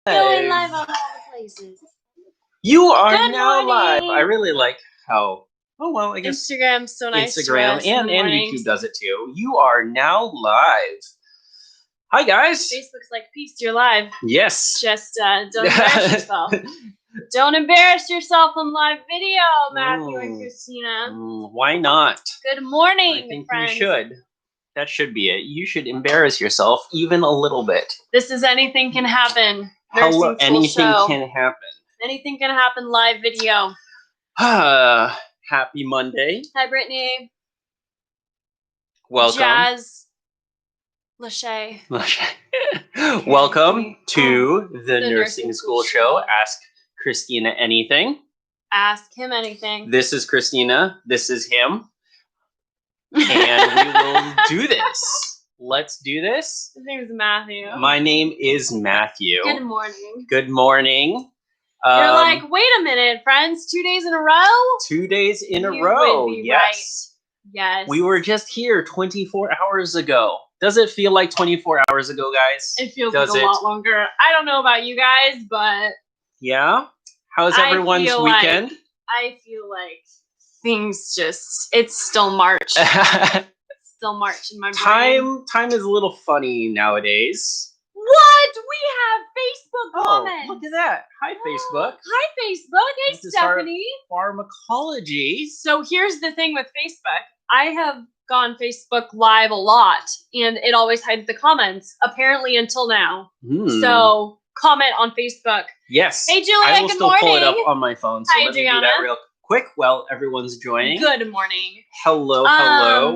Going live on all the places. You are Good now live. morning. I really like how, I guess Instagram's so nice to Instagram us in and the mornings. YouTube does it too. You are now live. Hi, guys. Facebook's like, peace, you're live. Yes. Just don't embarrass yourself. Don't embarrass yourself on live video, Matthew and Christina. Why not? Good morning, I think friends. you should. That should be it. You should embarrass yourself even a little bit. This is Anything Can Happen. Hello, anything can happen. Anything can happen live video. Happy Monday. Hi, Brittany. Welcome. Jazz. Lachey. Welcome to the Nursing School Show. Ask Christina anything. Ask him anything. This is Christina. This is him. And we will do this. Let's do this. His name is Matthew. My name is Matthew. Good morning. Good morning. You're like, wait a minute, friends. 2 days in a row? 2 days in a row. Yes. Right. Yes. We were just here 24 hours ago. Does it feel like 24 hours ago, guys? It feels like a lot longer. I don't know about you guys, but... Yeah? How's everyone's weekend? I feel like things just... It's still March. Still March in my brain. Time is a little funny nowadays. What? We have Facebook comments. Look at that. Hi, Facebook. Hi, Facebook. Hey, Stephanie. Pharmacology. So here's the thing with Facebook. I have gone Facebook Live a lot, and it always hides the comments, apparently until now. So comment on Facebook. Yes. Hey, Julia, I will still pull it up on my phone. So Hi, let me do that real quick while everyone's joining. Good morning. Hello, hello.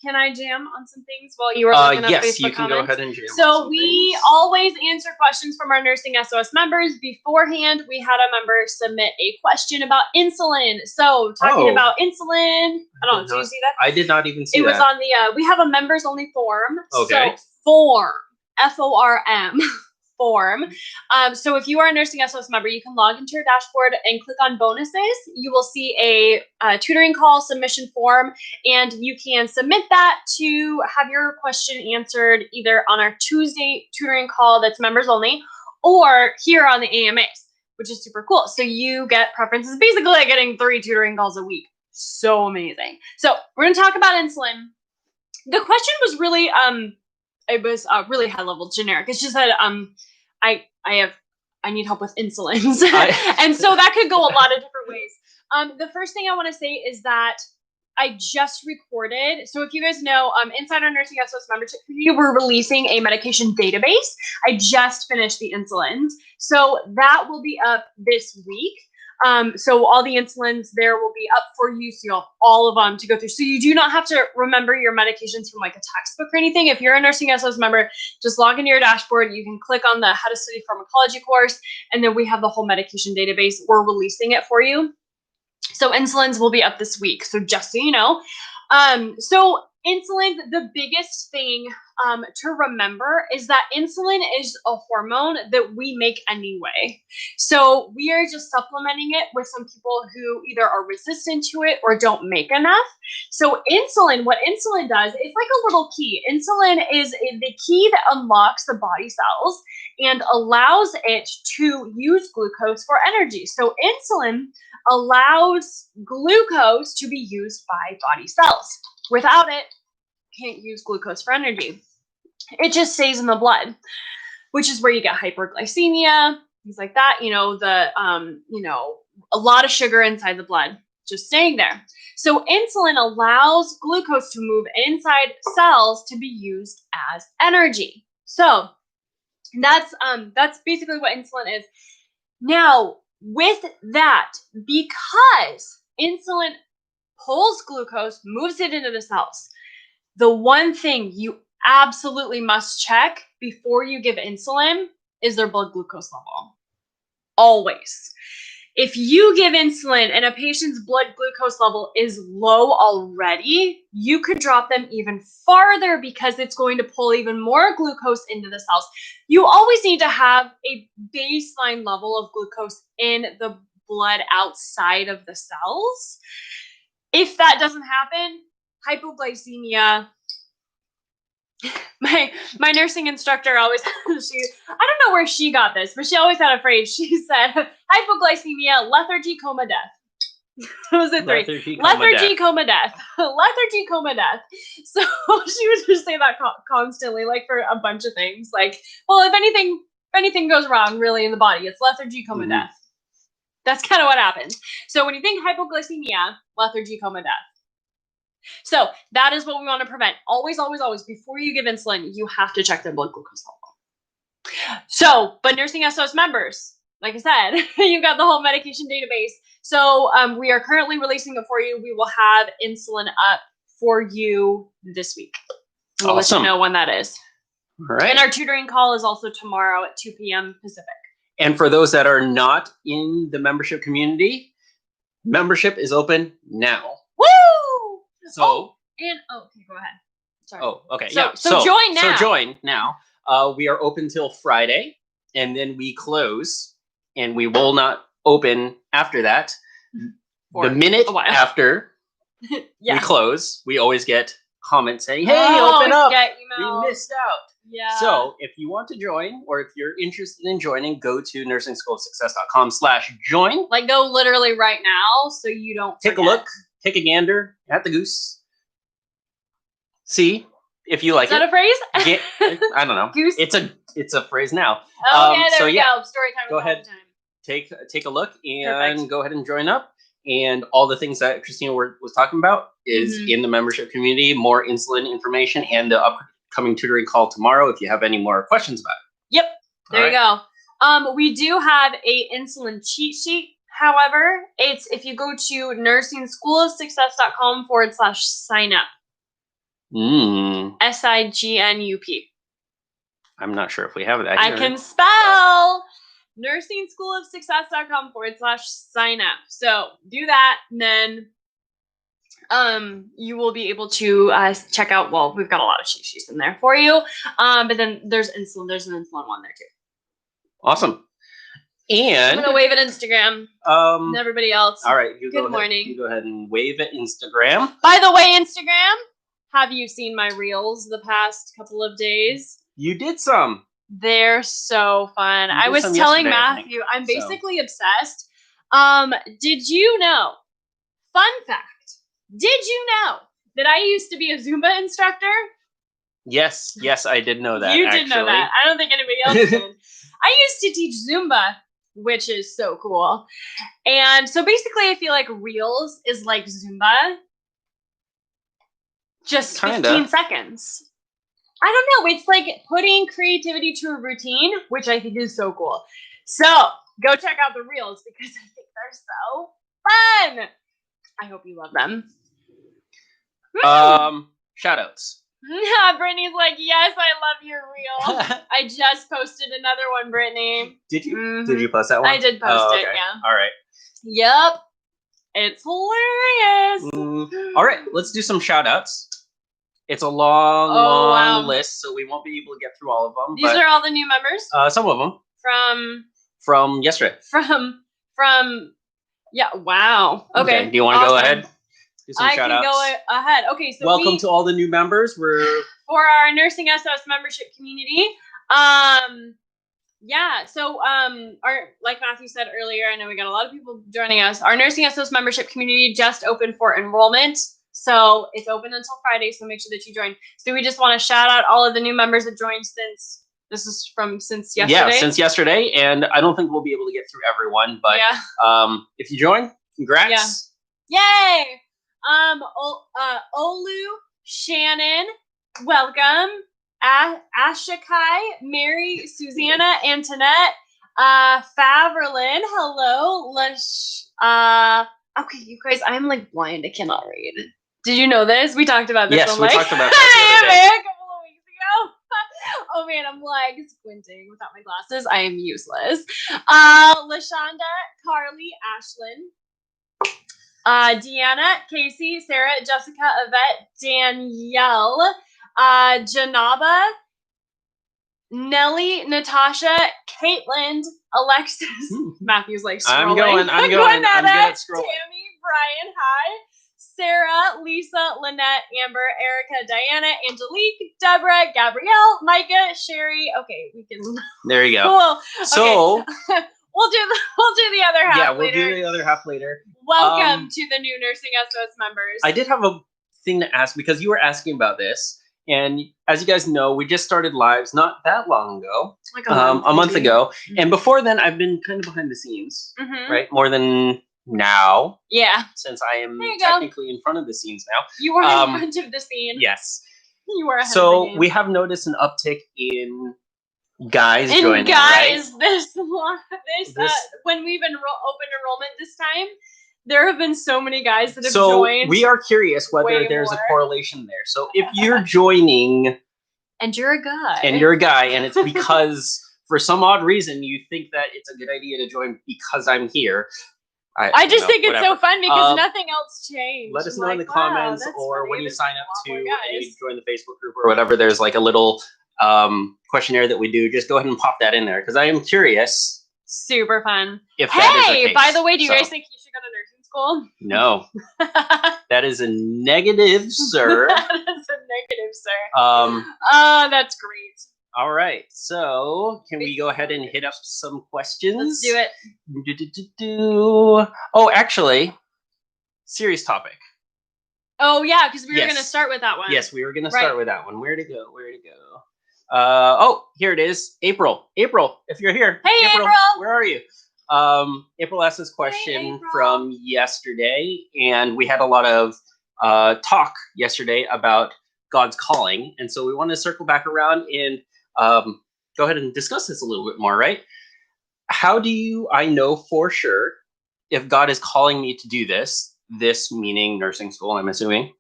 Can I jam on some things while you were looking up Facebook Yes, you can comments? go ahead and jam on So some we things. always answer questions from our Nursing SOS members. Beforehand, we had a member submit a question about insulin. So talking about insulin, I don't know, did you see that? I did not even see that. It was that. on the, we have a members only form. Okay. So form, F-O-R-M. Form. So if you are a Nursing SOS member, you can log into your dashboard and click on bonuses. You will see a tutoring call submission form, and you can submit that to have your question answered either on our Tuesday tutoring call that's members only, or here on the AMAs, which is super cool. So you get preferences, basically like getting 3 tutoring calls a week. So amazing. So we're going to talk about insulin. The question was really, it was really high level generic. It's just that I need help with insulins. And so that could go a lot of different ways. The first thing I want to say is that I just recorded. So if you guys know, inside our Nursing SOS membership community, we're releasing a medication database. I just finished the insulins. So that will be up this week. So all the insulins there will be up for you. So you'll have all of them to go through. So you do not have to remember your medications from like a textbook or anything. If you're a Nursing SOS member, just log into your dashboard. You can click on the How to Study Pharmacology course. And then we have the whole medication database. We're releasing it for you. So insulins will be up this week. So just so you know. So insulin, the biggest thing to remember is that insulin is a hormone that we make anyway. So we are just supplementing it with some people who either are resistant to it or don't make enough. So insulin, what insulin does, it's like a little key. Insulin is the key that unlocks the body cells and allows it to use glucose for energy. So insulin allows glucose to be used by body cells. Without it, can't use glucose for energy. It just stays in the blood, which is where you get hyperglycemia, things like that. A lot of sugar inside the blood, just staying there. So insulin allows glucose to move inside cells to be used as energy. So that's basically what insulin is. Now, with that, because insulin pulls glucose, moves it into the cells, the one thing you absolutely must check before you give insulin is their blood glucose level. Always. If you give insulin and a patient's blood glucose level is low already, you could drop them even farther because it's going to pull even more glucose into the cells. You always need to have a baseline level of glucose in the blood outside of the cells. If that doesn't happen, hypoglycemia, My nursing instructor always I don't know where she got this, but she always had a phrase. She said hypoglycemia, lethargy, coma, death. Those are three. Lethargy, coma, death. Lethargy, coma, death. So she would just say that constantly, like for a bunch of things. Like, well, if anything goes wrong really in the body, it's lethargy, coma, death. That's kind of what happens. So when you think hypoglycemia, lethargy, coma, death. So that is what we want to prevent. Always, always, always, before you give insulin, you have to check their blood glucose level. So, but Nursing SOS members, like I said, you've got the whole medication database. So we are currently releasing it for you. We will have insulin up for you this week. We'll let you know when that is. All right. And our tutoring call is also tomorrow at 2 p.m. Pacific. And for those that are not in the membership community, membership is open now. Woo! So. Okay, go ahead. Sorry. Oh, okay. So join now. So join now. We are open till Friday, and then we close, and we will not open after that. The minute after we close, we always get comments saying, "Hey, open up! We missed out." Yeah. So if you want to join, or if you're interested in joining, go to NursingSchoolOfSuccess.com/join. Like go literally right now, so you don't take a look, take a gander at the goose. See if you like it. Is that a phrase? I don't know. Goose? It's a phrase now. Okay, there we go. Story time. Go ahead. Take a look and go ahead and join up. And all the things that Christina was talking about is in the membership community. More insulin information and the upcoming tutoring call tomorrow. If you have any more questions about it. Yep. There you go. We do have a insulin cheat sheet. However, it's if you go to NursingSchoolOfSuccess.com/sign up. SIGNUP. I'm not sure if we have that. I can spell. NursingSchoolOfSuccess.com/sign up. So do that, and then you will be able to check out. Well, we've got a lot of cheat sheets in there for you. But then there's insulin. There's an insulin one there too. Awesome. And I'm gonna wave at Instagram. And everybody else. All right. Good morning. You go ahead and wave at Instagram. By the way, Instagram, have you seen my reels the past couple of days? You did some. They're so fun. I was telling Matthew, I'm basically obsessed. Did you know? Fun fact. Did you know that I used to be a Zumba instructor? Yes, I did know that. You did know that. I don't think anybody else did. I used to teach Zumba, which is so cool. And so basically I feel like Reels is like Zumba. Just 15 seconds. I don't know. It's like putting creativity to a routine, which I think is so cool. So go check out the Reels because I think they're so fun. I hope you love them. Shout outs. Brittany's like, yes, I love your reel. I just posted another one, Brittany. Did you? Did you post that one? I did post it, yeah. All right. Yep. It's hilarious. All right, let's do some shout outs. It's a long list, so we won't be able to get through all of them. These are all the new members? Some of them. From yesterday. Yeah, wow. Okay. Do you want to go ahead? Do some shout outs. I can go ahead. Okay, so welcome to all the new members. We're for our Nursing SOS membership community. Yeah, so our, like Matthew said earlier, I know we got a lot of people joining us. Our Nursing SOS membership community just opened for enrollment. So it's open until Friday, so make sure that you join. So we just want to shout out all of the new members that joined since yesterday. Yeah, since yesterday, and I don't think we'll be able to get through everyone, but if you join, congrats. Yeah. Yay! Olu, Shannon, welcome. Ashakai, Mary, Susanna, Antoinette, Faverlin, hello. Okay, you guys, I'm like blind. I cannot read. Did you know this? We talked about this. Yes, we talked about this a couple of weeks ago. Oh man, I'm like squinting without my glasses. I am useless. Lashonda, Carly, Ashlyn, Deanna, Casey, Sarah, Jessica, Yvette, Danielle, Janaba, Nellie, Natasha, Caitlin, Alexis. Matthew's like scrolling. I'm going. I'm good at scrolling. Tammy, Brian, hi. Sarah, Lisa, Lynette, Amber, Erica, Diana, Angelique, Deborah, Gabrielle, Micah, Sherry. Okay, we can. There you go. Cool. So okay. we'll do the other half. Yeah, we'll later. do the other half later. Welcome to the new Nursing SOS members. I did have a thing to ask because you were asking about this, and as you guys know, we just started lives not that long ago, like a month ago, and before then, I've been kind of behind the scenes, right? More than now. Yeah. Since I am technically in front of the scenes now. You are in front of the scene. Yes. You are. So we have noticed an uptick in guys joining, right? this when we've opened enrollment this time, there have been so many guys that have joined. So we are curious whether there's a correlation there. So if you're joining and you're a guy and it's because for some odd reason you think that it's a good idea to join because I'm here, I just think it's so fun because nothing else changed. Let us know in the comments or when you sign up to join the Facebook group or whatever. There's like a little questionnaire that we do. Just go ahead and pop that in there because I am curious. Super fun. If that is the case. By the way, do you guys think you should go to nursing school? No. That is a negative, sir. That is a negative, sir. That's great. All right. So can we go ahead and hit up some questions? Let's do it. Oh, actually, serious topic. Oh, yeah, because we were going to start with that one. Yes, we were going to start with that one. Where to go? Oh, here it is. April, if you're here. Hey, April. Where are you? April asked this question from yesterday, and we had a lot of talk yesterday about God's calling. And so we want to circle back around and go ahead and discuss this a little bit more, right? How do I know for sure if God is calling me to do this meaning nursing school, I'm assuming.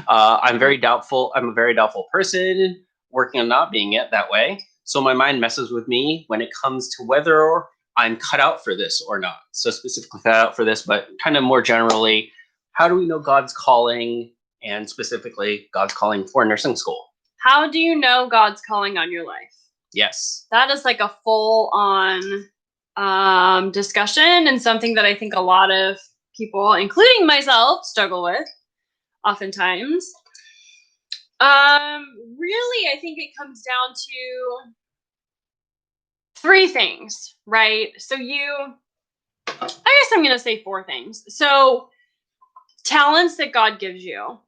I'm very doubtful. I'm a very doubtful person, working on not being it that way. So my mind messes with me when it comes to whether I'm cut out for this or not. So specifically cut out for this, but kind of more generally, how do we know God's calling and specifically God's calling for nursing school? How do you know God's calling on your life? Yes. That is like a full-on discussion and something that I think a lot of people, including myself, struggle with oftentimes. Really, I think it comes down to three things, right? So I guess I'm going to say four things. So talents that God gives you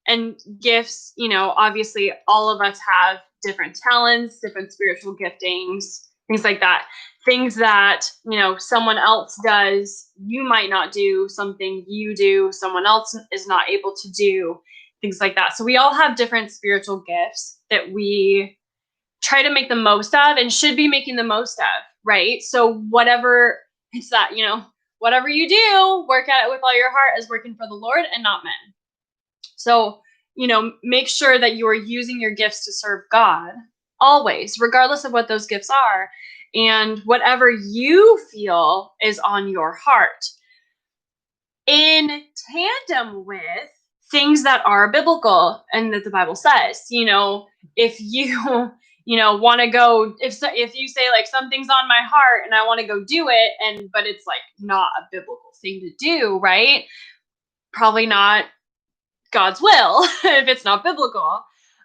and gifts, obviously all of us have different talents, different spiritual giftings, things like that. Things that, someone else does, you might not do. Something you do, someone else is not able to do, things like that. So we all have different spiritual gifts that we try to make the most of and should be making the most of, right? So whatever it's that, whatever you do, work at it with all your heart as working for the Lord and not men. So, make sure that you are using your gifts to serve God always, regardless of what those gifts are. And whatever you feel is on your heart, in tandem with things that are biblical and that the Bible says. If you want to go, if you say like something's on my heart and I want to go do it, but it's like not a biblical thing to do, right? Probably not God's will if it's not biblical.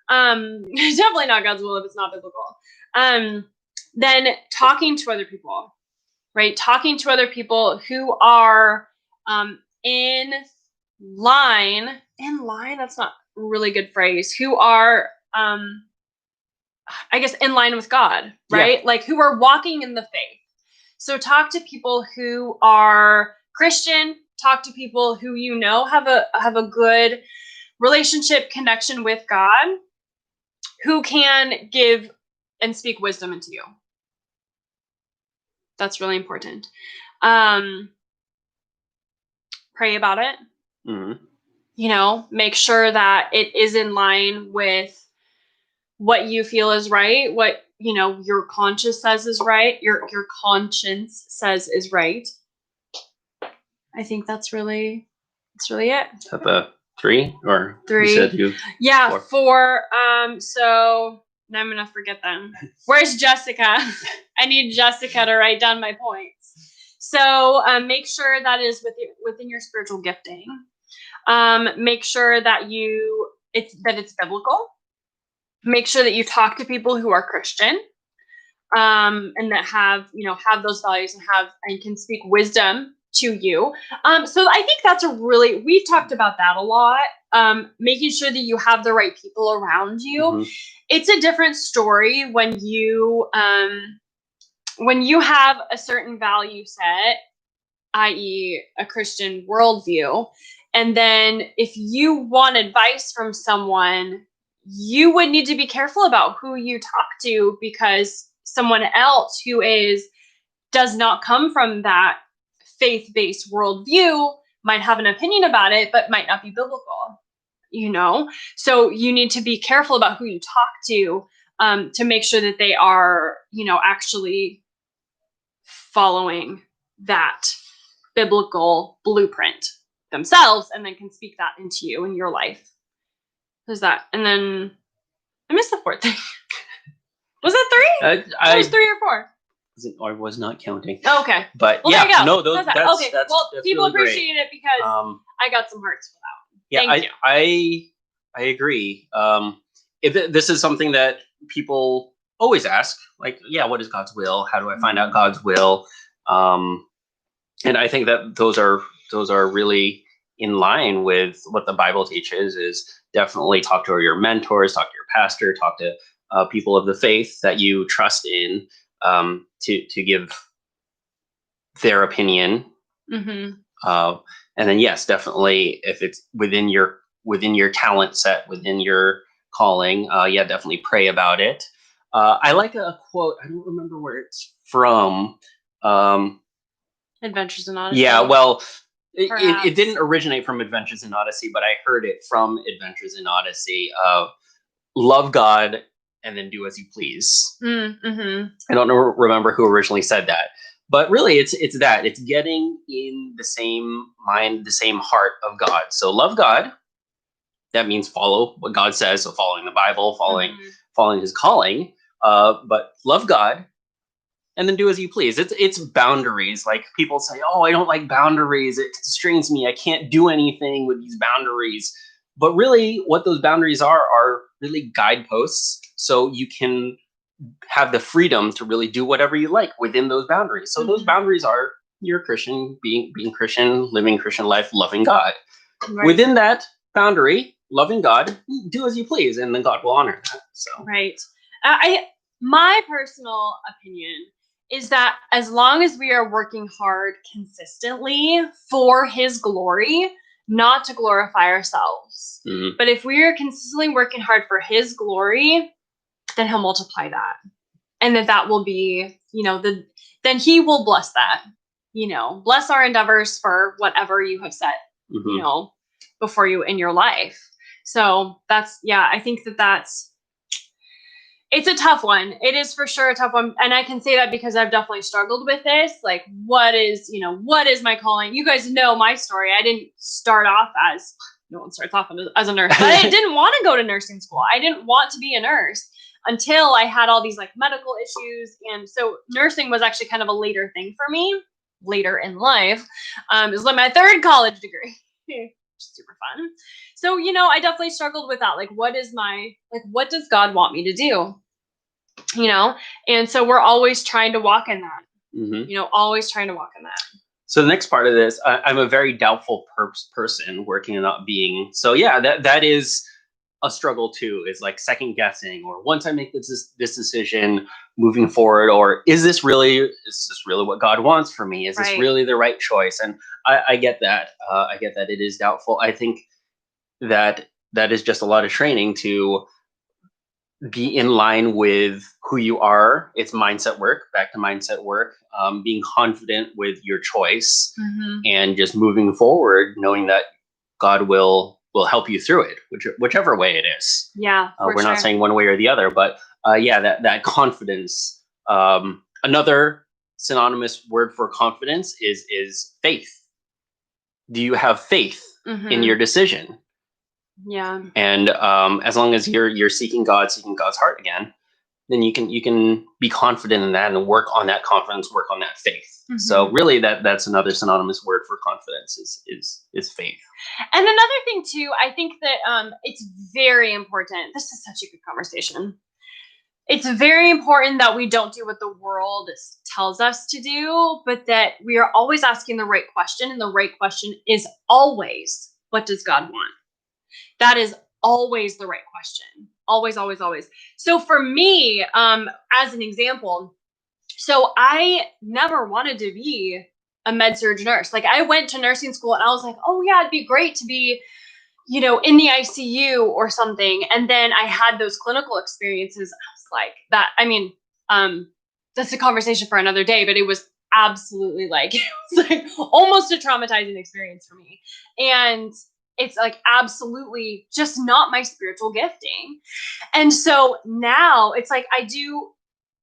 Definitely not God's will if it's not biblical. Then talking to other people, right? Talking to other people who are in line, that's not a really good phrase, who are, I guess, in line with God, right? Yeah. Like who are walking in the faith. So talk to people who are Christian, talk to people who have a good relationship connection with God, who can give and speak wisdom into you. That's really important. Pray about it. Mm-hmm. Make sure that it is in line with what you feel is right, what your conscience says is right, your conscience says is right. I think that's really it. Is that the three or three? You said four. So now I'm gonna forget them. Where's Jessica? I need Jessica to write down my points. So make sure that is within your spiritual gifting. Make sure that it's biblical. Make sure that you talk to people who are Christian, and that have those values and can speak wisdom to you. So I think that's we've talked about that a lot. Making sure that you have the right people around you. Mm-hmm. It's a different story when you have a certain value set, i.e. a Christian worldview. And then if you want advice from someone, you would need to be careful about who you talk to, because someone else who does not come from that faith-based worldview might have an opinion about it, but might not be biblical, So you need to be careful about who you talk to make sure that they are, actually following that biblical blueprint themselves, and then can speak that into you in your life. There's that. And then I missed the fourth thing. Was it 3? It was 3 or 4. I was not counting. Oh, okay. But well, yeah, there you go. no, those, that's okay. That's, well, that's people really appreciate it because I got some hearts for that one. Yeah, Thank you. I agree. If this is something that people always ask, like, yeah, what is God's will? How do I find out God's will? And I think that those are really in line with what the Bible teaches. Is definitely talk to your mentors, talk to your pastor, talk to people of the faith that you trust in, to give their opinion. Mm-hmm. And then yes, definitely if it's within your talent set, within your calling, definitely pray about it. I like a quote. I don't remember where it's from. Adventures in Odyssey. Yeah, well, it didn't originate from Adventures in Odyssey, but I heard it from Adventures in Odyssey. Love God and then do as you please. Mm-hmm. I don't remember who originally said that, but really it's that. It's getting in the same mind, the same heart of God. So love God. That means follow what God says. So following the Bible, following his calling, but love God. And then do as you please. It's boundaries. Like people say, oh, I don't like boundaries. It constrains me. I can't do anything with these boundaries. But really what those boundaries are really guideposts. So you can have the freedom to really do whatever you like within those boundaries. So those boundaries are you're Christian, being Christian, living Christian life, loving God. Right. Within that boundary, loving God, do as you please. And then God will honor that. So right. My personal opinion is that as long as we are working hard consistently for his glory, not to glorify ourselves, but if we are consistently working hard for his glory, then he'll multiply that. And that will be, then he will bless that, bless our endeavors for whatever you have set, before you in your life. So I think it's a tough one. It is for sure a tough one. And I can say that because I've definitely struggled with this. Like, what is my calling? You guys know my story. I didn't start off no one starts off as a nurse, but I didn't want to go to nursing school. I didn't want to be a nurse until I had all these like medical issues. And so nursing was actually kind of a later thing for me, later in life. It was like my 3rd college degree. Super fun. So, I definitely struggled with that. Like, what does God want me to do? And so we're always trying to walk in that, always trying to walk in that. So the next part of this, I'm a very doubtful person working and not being. So yeah, that is a struggle too, is like second guessing, or once I make this decision moving forward, or is this really what God wants for me? Is this really the right choice? And I get that. I get that it is doubtful. I think that is just a lot of training to be in line with who you are. It's mindset work, back to mindset work, being confident with your choice, and just moving forward, knowing that God will help you through it, whichever way it is. Yeah, we're not saying one way or the other, but that confidence. Another synonymous word for confidence is faith. Do you have faith in your decision? Yeah. And as long as you're seeking God's heart again, then you can be confident in that and work on that confidence, work on that faith. So really that's another synonymous word for confidence. evidence is faith. And another thing too, I think that it's very important. This is such a good conversation. It's very important that we don't do what the world tells us to do, but that we are always asking the right question. And the right question is always, what does God want? That is always the right question. Always, always, always. So for me, as an example, so I never wanted to be a med-surg nurse. Like I went to nursing school and I was like, oh yeah, it'd be great to be, you know, in the ICU or something. And then I had those clinical experiences. I was like that. I mean, that's a conversation for another day, but it was absolutely like, it was like almost a traumatizing experience for me. And it's like absolutely just not my spiritual gifting. And so now it's like I do,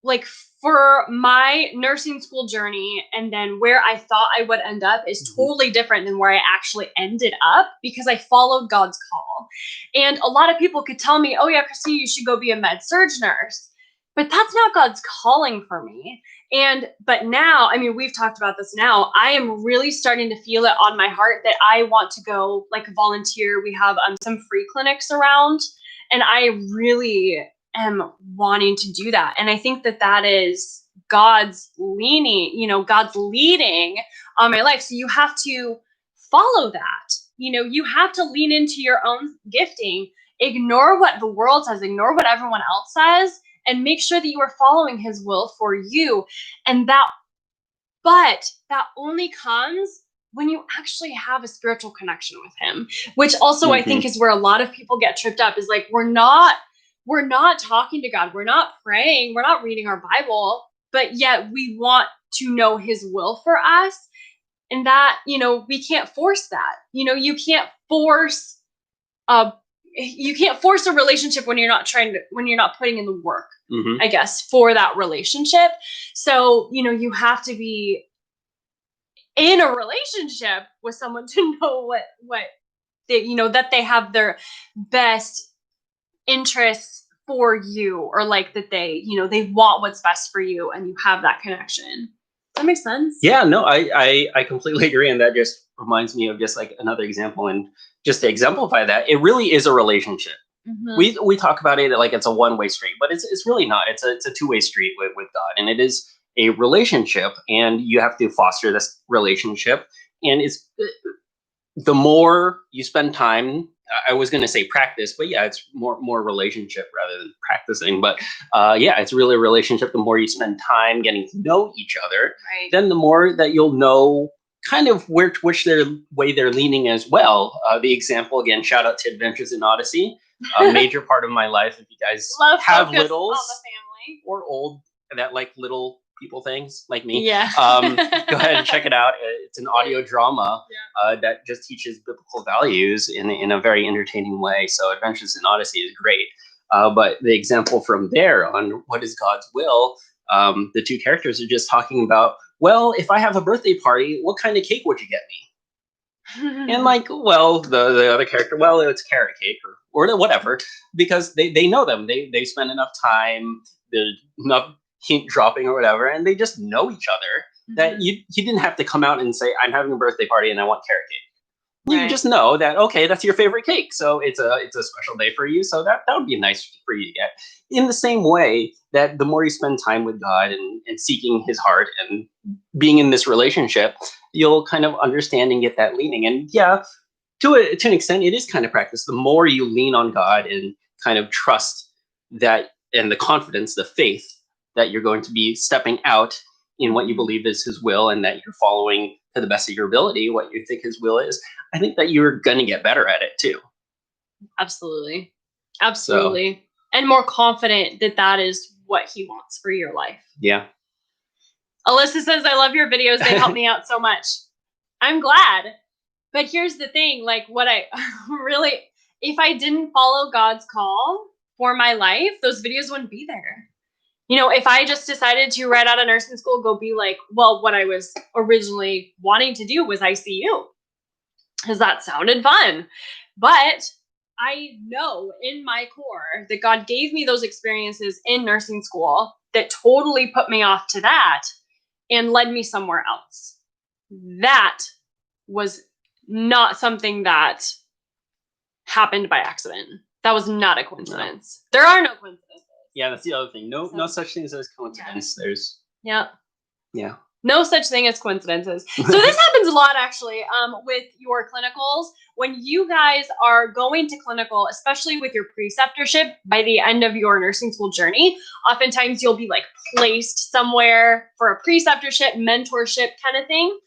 like, for my nursing school journey and then where I thought I would end up is totally different than where I actually ended up because I followed God's call. And a lot of people could tell me, oh yeah, Christine, you should go be a med-surg nurse. But that's not God's calling for me. But now, I mean, we've talked about this now. I am really starting to feel it on my heart that I want to go like volunteer. We have some free clinics around, and I really am wanting to do that. And I think that that is God's God's leading on my life. So you have to follow that. You know, you have to lean into your own gifting, ignore what the world says, ignore what everyone else says, and make sure that you are following his will for you. But that only comes when you actually have a spiritual connection with him, which also I think is where a lot of people get tripped up, is like, we're not talking to God. We're not praying. We're not reading our Bible, but yet we want to know his will for us. And that, you know, we can't force that. You know, you can't force a relationship when you're not putting in the work, I guess, for that relationship. So, you know, you have to be in a relationship with someone to know what they, you know, that they have their best interests for you, or like that they, you know, they want what's best for you, and you have that connection. Does that make sense? Yeah, no, I completely agree. And that just reminds me of just like another example. And just to exemplify that, it really is a relationship. We talk about it like it's a one-way street, but it's really not. It's a two-way street with God, and it is a relationship, and you have to foster this relationship. And it's the more you spend time, I was going to say practice, but yeah, it's more relationship rather than practicing. But yeah, it's really a relationship. The more you spend time getting to know each other, then the more that you'll know kind of which way they're leaning as well. The example, again, shout out to Adventures in Odyssey, a major part of my life. If you guys have littles or old that like little people things like me, go ahead and check it out. It's an audio drama that just teaches biblical values in a very entertaining way. So Adventures in Odyssey is great. But the example from there on what is God's will, the two characters are just talking about, well, if I have a birthday party, what kind of cake would you get me? And like, well, the other character, well, it's carrot cake or whatever, because they know them. They spend enough time, there's enough hint dropping or whatever, and they just know each other, that you didn't have to come out and say, I'm having a birthday party and I want carrot cake. You just know that, okay, that's your favorite cake, so it's a special day for you, so that would be nice for you to get. In the same way that the more you spend time with God and seeking his heart and being in this relationship, you'll kind of understand and get that leaning. And yeah, to an extent, it is kind of practice. The more you lean on God and kind of trust that, and the confidence, the faith that you're going to be stepping out in what you believe is his will, and that you're following to the best of your ability what you think his will is, I think that you're going to get better at it too. Absolutely. And more confident that that is what he wants for your life. Yeah. Alyssa says, I love your videos. They help me out so much. I'm glad. But here's the thing, like what I really, if I didn't follow God's call for my life, those videos wouldn't be there. You know, if I just decided to right out of nursing school, go be like, well, what I was originally wanting to do was ICU, because that sounded fun. But I know in my core that God gave me those experiences in nursing school that totally put me off to that and led me somewhere else. That was not something that happened by accident. That was not a coincidence. No. There are no coincidences. Yeah, that's the other thing. No such things as coincidence. Yeah. There's. Yeah. Yeah. No such thing as coincidences. So this happens a lot actually with your clinicals. When you guys are going to clinical, especially with your preceptorship, by the end of your nursing school journey, oftentimes you'll be like placed somewhere for a preceptorship, mentorship kind of thing.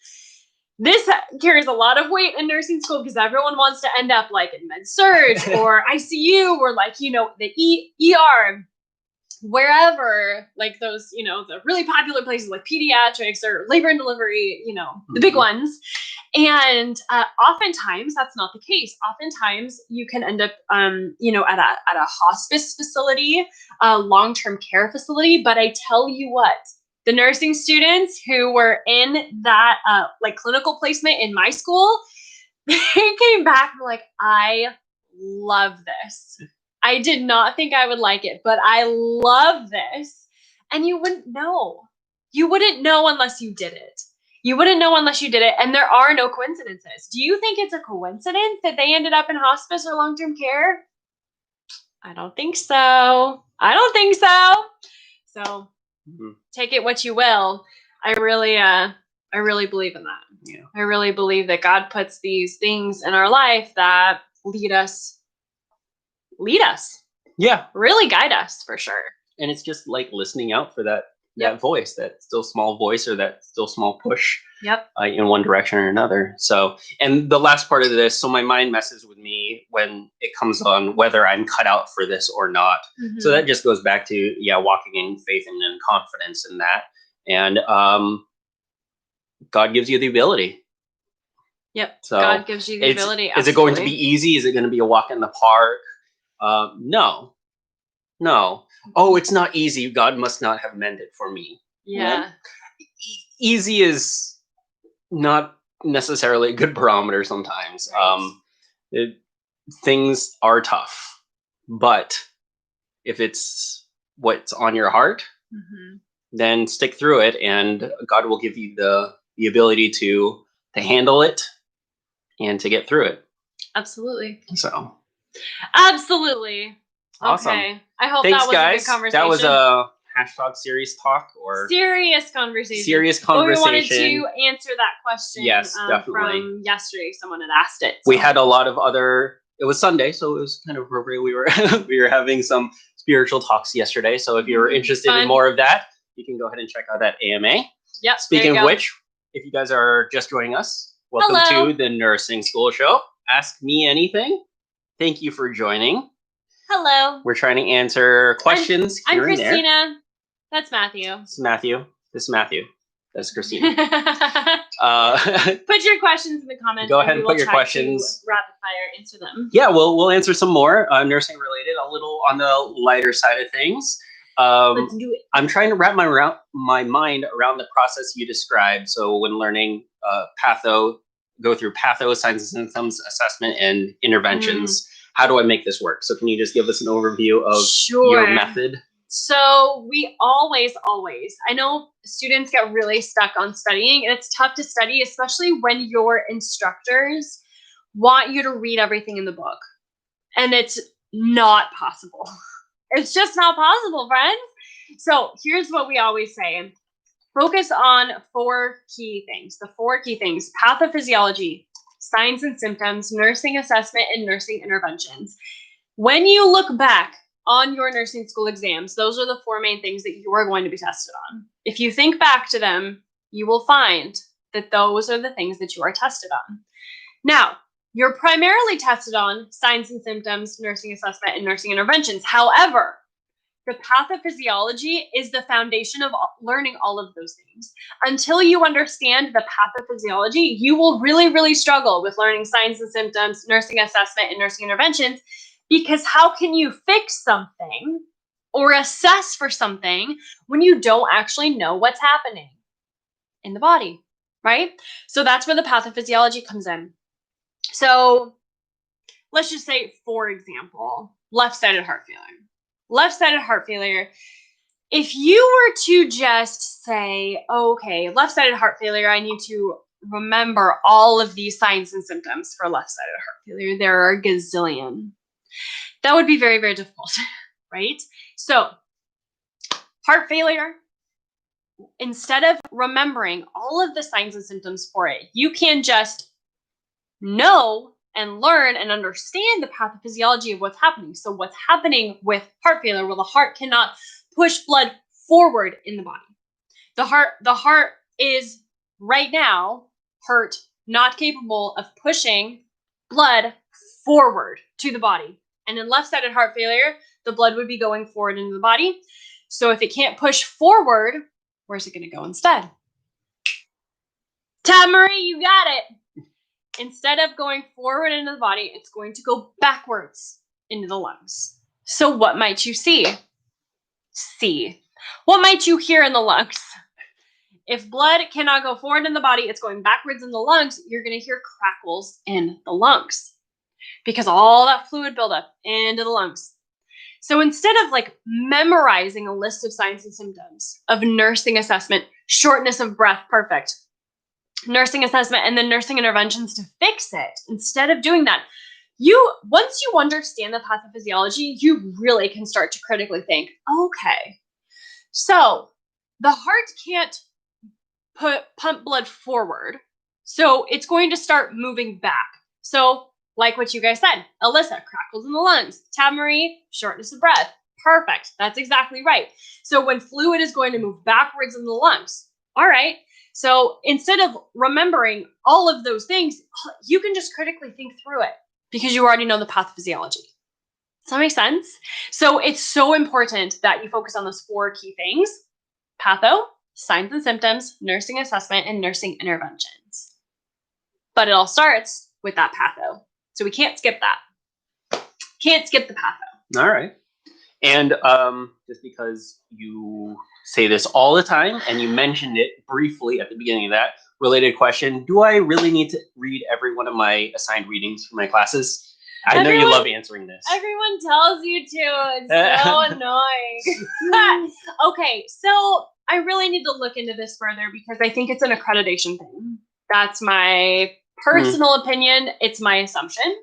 This carries a lot of weight in nursing school because everyone wants to end up like in med-surg or ICU or like, you know, the ER, wherever, like those, you know, the really popular places like pediatrics or labor and delivery, you know, the big ones. And oftentimes that's not the case. Oftentimes you can end up, you know, at a hospice facility, a long-term care facility. But I tell you what, the nursing students who were in that like clinical placement in my school, they came back and were like, I love this. I did not think I would like it, but I love this. And you wouldn't know. You wouldn't know unless you did it. You wouldn't know unless you did it. And there are no coincidences. Do you think it's a coincidence that they ended up in hospice or long-term care? I don't think so. I don't think so. So take it what you will. I really believe in that. Yeah. I really believe that God puts these things in our life that lead us. Yeah. Really guide us for sure. And it's just like listening out for that voice, that still small voice or that still small push in one direction or another. So, and the last part of this, so my mind messes with me when it comes on whether I'm cut out for this or not. So that just goes back to, walking in faith and in confidence in that. And God gives you the ability. Yep. So God gives you the ability. Is it going to be easy? Is it going to be a walk in the park? No. Oh, it's not easy. God must not have meant it for me. Yeah. Easy is not necessarily a good barometer sometimes. Right. Things are tough, but if it's what's on your heart, then stick through it, and God will give you the ability to handle it and to get through it. Absolutely. So. Absolutely. Awesome. Okay. I hope Thanks, that was guys. a good conversation. That was a #serious talk or serious conversation. Serious conversation. But we wanted to answer that question. Yes, definitely. From yesterday, someone had asked it. So. We had a lot of other. It was Sunday, so it was kind of appropriate. We were having some spiritual talks yesterday. So if you're interested in more of that, you can go ahead and check out that AMA. Yep. Speaking of which, if you guys are just joining us, welcome to the Nursing School Show. Ask Me Anything. Thank you for joining. Hello. We're trying to answer questions I'm here and there. Christina. That's Matthew. It's Matthew. This is Matthew. That's Christina. Put your questions in the comments. Go ahead and put your questions. Rapid fire answer them. Yeah, we'll answer some more nursing related, a little on the lighter side of things. Let's do it. I'm trying to wrap my mind around the process you described. So when learning go through patho, signs and symptoms, assessment, and interventions. How do I make this work? So can you just give us an overview of your method? So we always, I know students get really stuck on studying, and it's tough to study, especially when your instructors want you to read everything in the book. And it's not possible. It's just not possible, friends. So here's what we always say. Focus on 4 key things. The 4 key things: pathophysiology, signs and symptoms, nursing assessment, and nursing interventions. When you look back on your nursing school exams, those are the 4 main things that you are going to be tested on. If you think back to them, you will find that those are the things that you are tested on. Now, you're primarily tested on signs and symptoms, nursing assessment, and nursing interventions. However, the pathophysiology is the foundation of learning all of those things. Until you understand the pathophysiology, you will really, really struggle with learning signs and symptoms, nursing assessment, and nursing interventions, because how can you fix something or assess for something when you don't actually know what's happening in the body, right? So that's where the pathophysiology comes in. So let's just say, for example, left-sided heart failure. Left-sided heart failure, if you were to just say, okay, left-sided heart failure, I need to remember all of these signs and symptoms for left-sided heart failure. There are a gazillion. That would be very, very difficult, right? So heart failure, instead of remembering all of the signs and symptoms for it, you can just know and learn and understand the pathophysiology of what's happening. So what's happening with heart failure? Well, the heart cannot push blood forward in the body. The heart is right now hurt, not capable of pushing blood forward to the body. And in left-sided heart failure, the blood would be going forward into the body. So if it can't push forward, where's it going to go instead? Tab Marie, you got it. Instead of going forward into the body, it's going to go backwards into the lungs. So what might you see? What might you hear in the lungs? If blood cannot go forward in the body, it's going backwards in the lungs, you're going to hear crackles in the lungs because all that fluid buildup into the lungs. So instead of like memorizing a list of signs and symptoms of nursing assessment, shortness of breath, perfect. Nursing assessment and then nursing interventions to fix it. Instead of doing that, once you understand the pathophysiology, you really can start to critically think, okay, so the heart can't pump blood forward, so it's going to start moving back. So like what you guys said, Alyssa, crackles in the lungs. Tab Marie, shortness of breath. Perfect. That's exactly right. So when fluid is going to move backwards in the lungs, all right. So instead of remembering all of those things, you can just critically think through it because you already know the pathophysiology. Does that make sense? So it's so important that you focus on those 4 key things: patho, signs and symptoms, nursing assessment, and nursing interventions. But it all starts with that patho. So we can't skip that. Can't skip the patho. All right. And just because you say this all the time and you mentioned it briefly at the beginning of that, related question, do I really need to read every one of my assigned readings for my classes? I know you love answering this. Everyone tells you to. It's so annoying. Okay, so I really need to look into this further because I think it's an accreditation thing. That's my personal opinion. It's my assumption.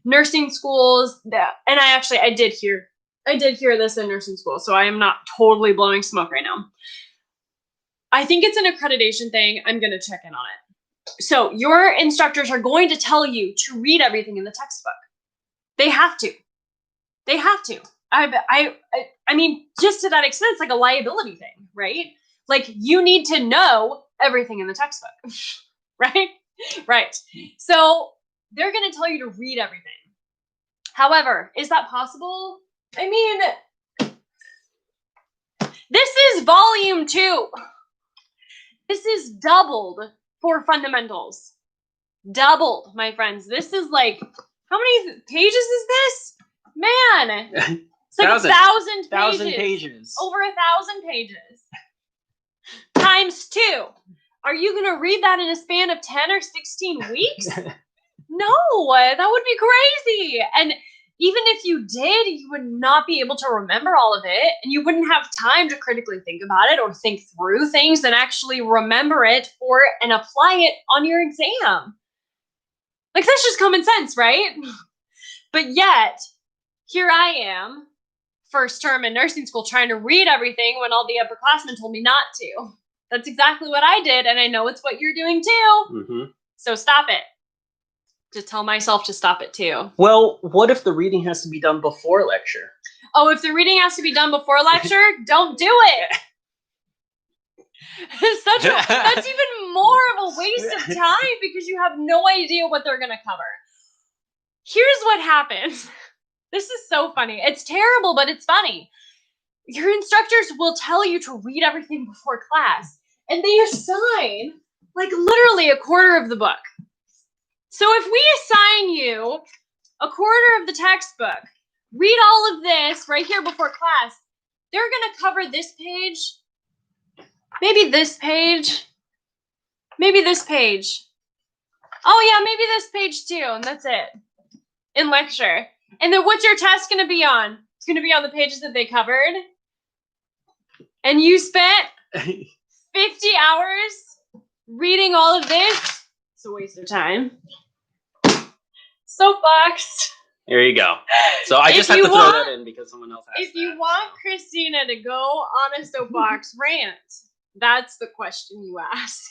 Nursing schools, and I did hear this in nursing school, so I am not totally blowing smoke right now. I think it's an accreditation thing. I'm going to check in on it. So your instructors are going to tell you to read everything in the textbook. They have to. I mean, just to that extent, it's like a liability thing, right? Like you need to know everything in the textbook, right? Right. So they're going to tell you to read everything. However, is that possible? I mean, this is volume 2. This is doubled for fundamentals. Doubled, my friends. This is like, how many pages is this? Man, it's like 1,000 pages. Over 1,000 pages. Times 2. Are you going to read that in a span of 10 or 16 weeks? No, that would be crazy. And even if you did, you would not be able to remember all of it, and you wouldn't have time to critically think about it or think through things and actually remember it and apply it on your exam. Like, that's just common sense, right? But yet, here I am, first term in nursing school, trying to read everything when all the upperclassmen told me not to. That's exactly what I did, and I know it's what you're doing too. Mm-hmm. So stop it. To tell myself to stop it too. Well, what if the reading has to be done before lecture? Oh, if the reading has to be done before lecture, don't do it. That's even more of a waste of time because you have no idea what they're going to cover. Here's what happens. This is so funny. It's terrible, but it's funny. Your instructors will tell you to read everything before class, and they assign like literally a quarter of the book. So if we assign you a quarter of the textbook, read all of this right here before class, they're going to cover this page, maybe this page, maybe this page. Oh yeah, maybe this page too, and that's it in lecture. And then what's your test going to be on? It's going to be on the pages that they covered. And you spent 50 hours reading all of this is a waste of time. Soapbox. There you go. So I just had to throw that in because someone else asked. If you want Christina to go on a soapbox rant, that's the question you ask.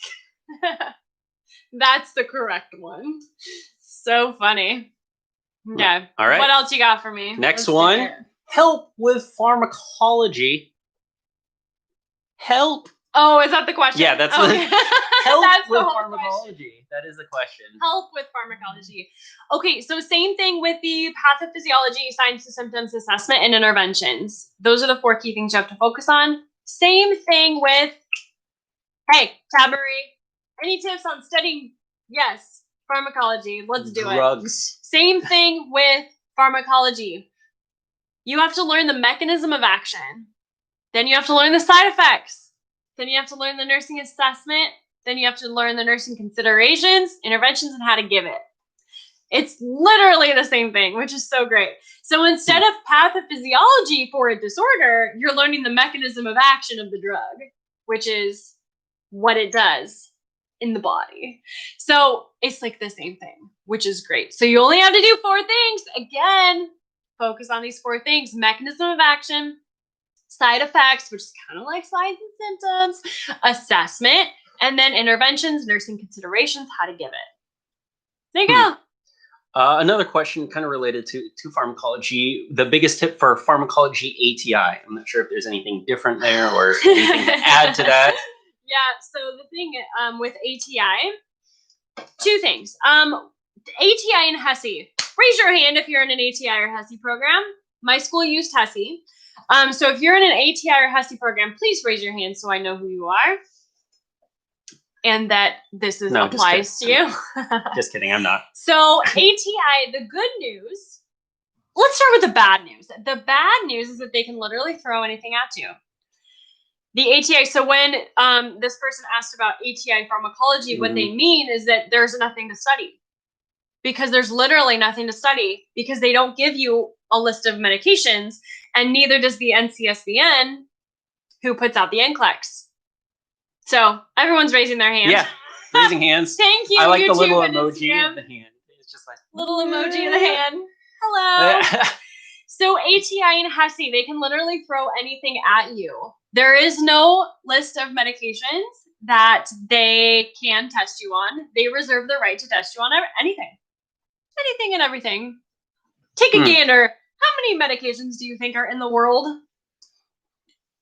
That's the correct one. So funny. Okay. All right. What else you got for me? Next one. Help with pharmacology. Help. Oh, is that the question? Yeah, that's okay. Help that's with pharmacology. That is the question. Help with pharmacology. Okay, so same thing with the pathophysiology, signs and symptoms assessment, and interventions. Those are the 4 key things you have to focus on. Same thing with, hey, Tabari, any tips on studying? Yes, pharmacology. Let's do it. Drugs. Same thing with pharmacology. You have to learn the mechanism of action. Then you have to learn the side effects. Then you have to learn the nursing assessment. Then you have to learn the nursing considerations, interventions, and how to give it. It's literally the same thing, which is so great. So instead of pathophysiology for a disorder, you're learning the mechanism of action of the drug, which is what it does in the body. So it's like the same thing, which is great. So you only have to do 4 things. Again, focus on these 4 things: mechanism of action, side effects, which is kind of like signs and symptoms, assessment, and then interventions, nursing considerations, how to give it. There you go. Another question kind of related to pharmacology. The biggest tip for pharmacology ATI. I'm not sure if there's anything different there or anything to add to that. Yeah, so the thing with ATI, 2 things. ATI and HESI. Raise your hand if you're in an ATI or HESI program. My school used HESI. So if you're in an ATI or HESI program, please raise your hand so I know who you are. And that this applies to you. Just kidding, I'm not. So ATI, the good news, let's start with the bad news. The bad news is that they can literally throw anything at you. The ATI, so when this person asked about ATI pharmacology, what they mean is that there's nothing to study. Because there's literally nothing to study, because they don't give you a list of medications, and neither does the NCSBN, who puts out the NCLEX. So everyone's raising their hands. Yeah, raising hands. Thank you. I like YouTube the little and emoji Instagram. of the hand. It's just like little emoji of the hand. Hello. So ATI and HESI, they can literally throw anything at you. There is no list of medications that they can test you on. They reserve the right to test you on anything. Anything and everything. Take a gander. How many medications do you think are in the world?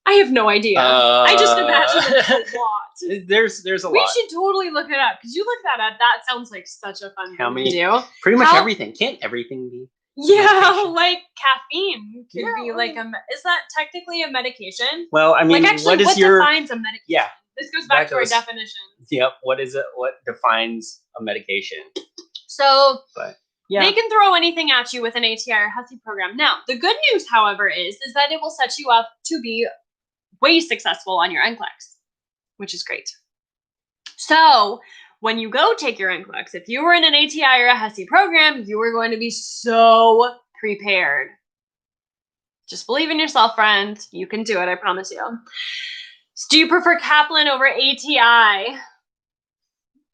I have no idea. I just imagine it's a lot. There's a lot. We should totally look it up, because you look that up. That sounds like such a fun thing to do. Pretty much everything. Can't everything be? Yeah, medication? Like caffeine could be like is that technically a medication? Well, I mean, like actually, what defines a medication? Yeah. This goes back to our definitions. Yep. What is it? What defines a medication? So, yeah, they can throw anything at you with an ATI or HESI program. Now, the good news, however, is that it will set you up to be way successful on your NCLEX, which is great. So when you go take your NCLEX, if you were in an ATI or a HESI program, you are going to be so prepared. Just believe in yourself, friend. You can do it, I promise you. So do you prefer Kaplan over ATI?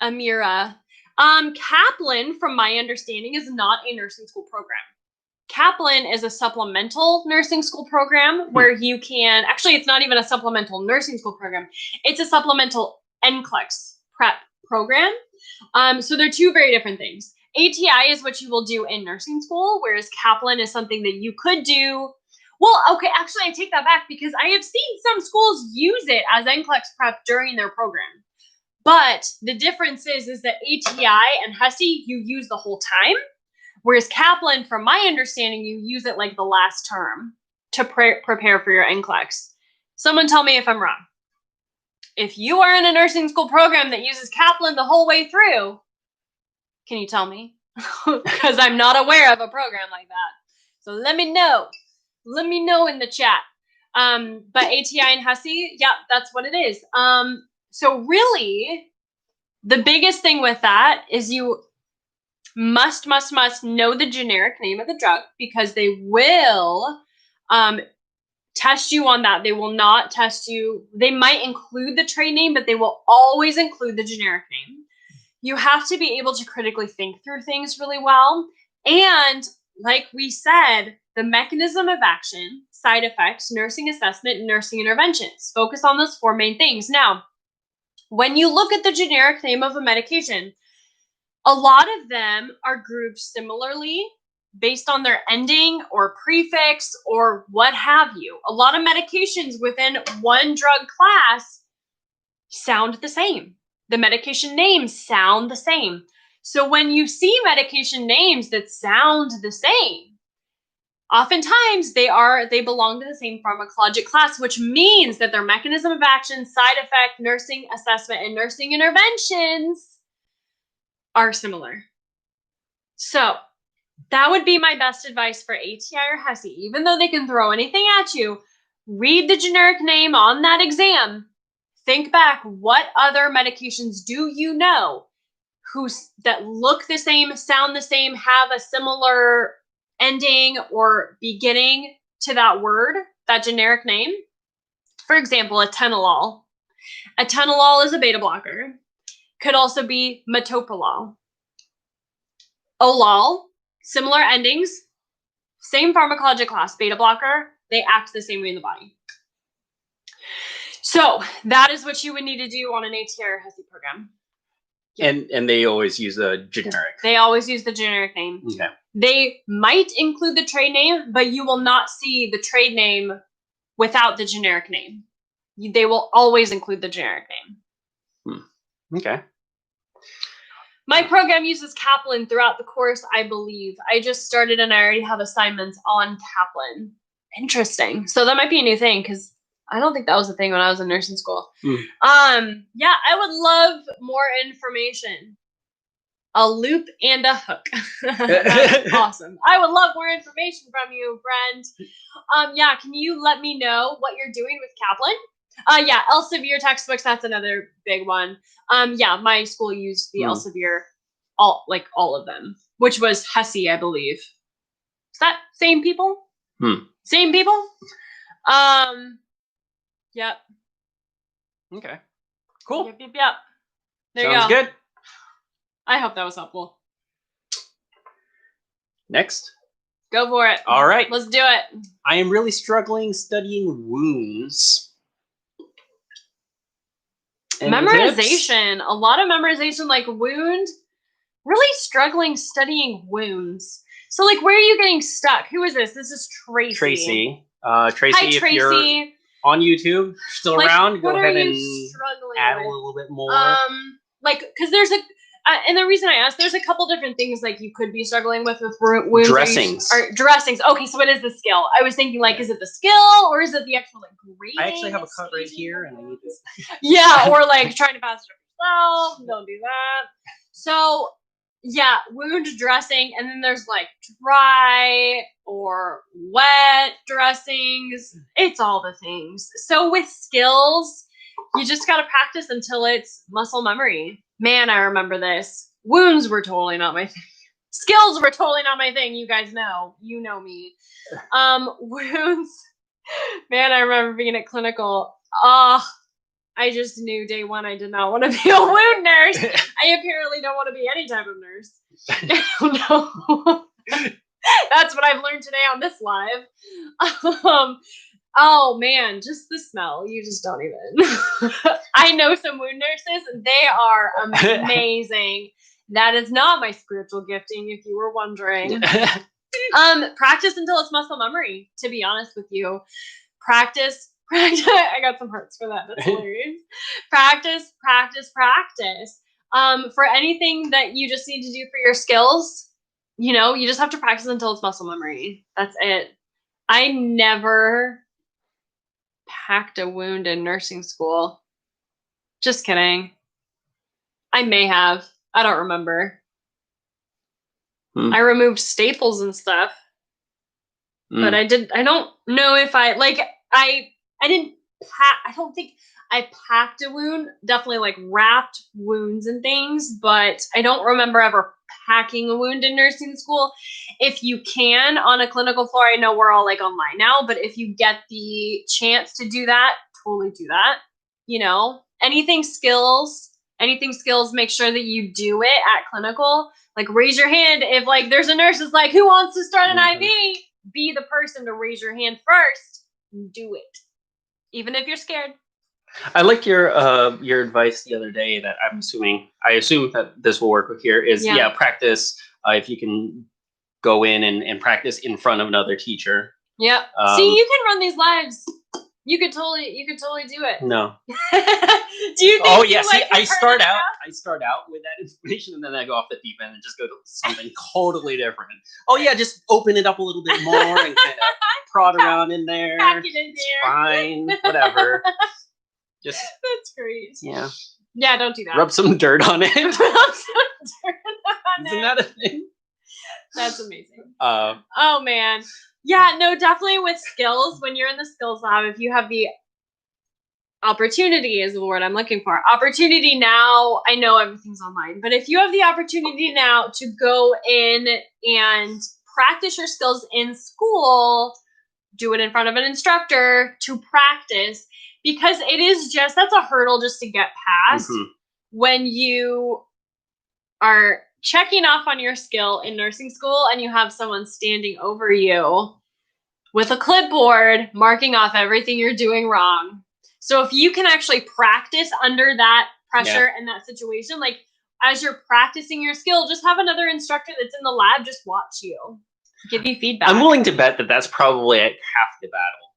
Amira. Kaplan, from my understanding, is not a nursing school program. Kaplan is a supplemental nursing school program where you can, actually, it's not even a supplemental nursing school program. It's a supplemental NCLEX prep program. So they're 2 very different things. ATI is what you will do in nursing school, whereas Kaplan is something that you could do. Well, okay, actually, I take that back, because I have seen some schools use it as NCLEX prep during their program. But the difference is that ATI and HESI, you use the whole time. Whereas Kaplan, from my understanding, you use it like the last term to prepare for your NCLEX. Someone tell me if I'm wrong. If you are in a nursing school program that uses Kaplan the whole way through, can you tell me? Because I'm not aware of a program like that. So let me know. Let me know in the chat. But ATI and HESI, yeah, that's what it is. So really, the biggest thing with that is you must know the generic name of the drug, because they will test you on that. They will not test you. They might include the trade name, but they will always include the generic name. You have to be able to critically think through things really well. And like we said, the mechanism of action, side effects, nursing assessment, and nursing interventions. Focus on those 4 main things. Now, when you look at the generic name of a medication, a lot of them are grouped similarly based on their ending or prefix or what have you. A lot of medications within one drug class sound the same. The medication names sound the same. So when you see medication names that sound the same, oftentimes they belong to the same pharmacologic class, which means that their mechanism of action, side effect, nursing assessment, and nursing interventions are similar. So that would be my best advice for ATI or HESI. Even though they can throw anything at you, read the generic name on that exam. Think back, what other medications do you know that look the same, sound the same, have a similar ending or beginning to that word, that generic name? For example, atenolol. Atenolol is a beta blocker. Could also be metoprolol. Olol, similar endings, same pharmacologic class, beta blocker. They act the same way in the body. So that is what you would need to do on an ATI or HESI program. Yep. And they always use a generic. They always use the generic name. Okay. They might include the trade name, but you will not see the trade name without the generic name. They will always include the generic name. Okay. My program uses Kaplan throughout the course, I believe. I just started and I already have assignments on Kaplan. Interesting. So that might be a new thing because I don't think that was a thing when I was in nursing school. Yeah, I would love more information. A loop and a hook. That's awesome. I would love more information from you, friend. Yeah, can you let me know what you're doing with Kaplan? Yeah, Elsevier textbooks, that's another big one. Yeah, my school used the Elsevier, all of them, which was HESI, I believe. Is that same people? Same people? Yep. Okay. Cool. Yep. There Sounds you go. good. I hope that was helpful. Next. Go for it. All right. Let's do it. I am really struggling studying wounds. Any Memorization. tips? A lot of memorization, like wound. Really struggling studying wounds. So, like, where are you getting stuck? Who is this? This is Tracy. Tracy. Hi, Tracy, if you're on YouTube, still around, go ahead and add a little bit more. Because there's and the reason I asked, there's a couple different things like you could be struggling with wounds. Dressings. Dressings. Okay, so it is the skill. I was thinking, like, is it the skill or is it the actual, like, grading? I actually have a cut right here and I need this. Yeah, or like trying to pass it yourself. Don't do that. So, yeah, wound dressing, and then there's like dry or wet dressings. It's all the things. So with skills, you just got to practice until it's muscle memory. Man, I remember this. Wounds were totally not my thing. Skills were totally not my thing. You guys know. You know me. Wounds. Man, I remember being at clinical. I just knew day one I did not want to be a wound nurse. I apparently don't want to be any type of nurse. I don't know. That's what I've learned today on this live. Oh man, just the smell. You just don't even. I know some wound nurses and they are amazing. That is not my spiritual gifting, if you were wondering. Practice until it's muscle memory, to be honest with you. Practice. I got some hearts for that. That's hilarious. Practice. For anything that you just need to do for your skills, you just have to practice until it's muscle memory. That's it. I never packed a wound in nursing school. Just kidding. I may have. I don't remember. I removed staples and stuff. But I don't know if I didn't pack. I don't think I packed a wound, definitely like wrapped wounds and things, but I don't remember ever packing a wound in nursing school. If you can on a clinical floor, I know we're all like online now, but if you get the chance to do that, totally do that. You know, anything skills, make sure that you do it at clinical. Like raise your hand if like there's a nurse that's like, who wants to start an IV? Be the person to raise your hand first. Do it. Even if you're scared. I liked your advice the other day that I assume that this will work with here is practice if you can go in and practice in front of another teacher. Yep. See, you can run these lives. You could totally do it. No. Do you think? Oh yeah. See, I start out with that information, and then I go off the deep end and just go to something totally different. Oh yeah, just open it up a little bit more and kind of prod around in there. Pack it in there. Fine, whatever. Just that's great. Yeah. Yeah, don't do that. Rub some dirt on it. Rub some dirt on Isn't that a thing? That's amazing. Oh man. Yeah, no, definitely with skills, when you're in the skills lab, if you have the opportunity is the word I'm looking for. Opportunity now, I know everything's online, but if you have the opportunity now to go in and practice your skills in school, do it in front of an instructor to practice, because it is just, that's a hurdle just to get past when you are checking off on your skill in nursing school and you have someone standing over you with a clipboard marking off everything you're doing wrong. So if you can actually practice under that pressure and that situation, like as you're practicing your skill, just have another instructor that's in the lab just watch you, give you feedback. I'm willing to bet that that's probably like half the battle.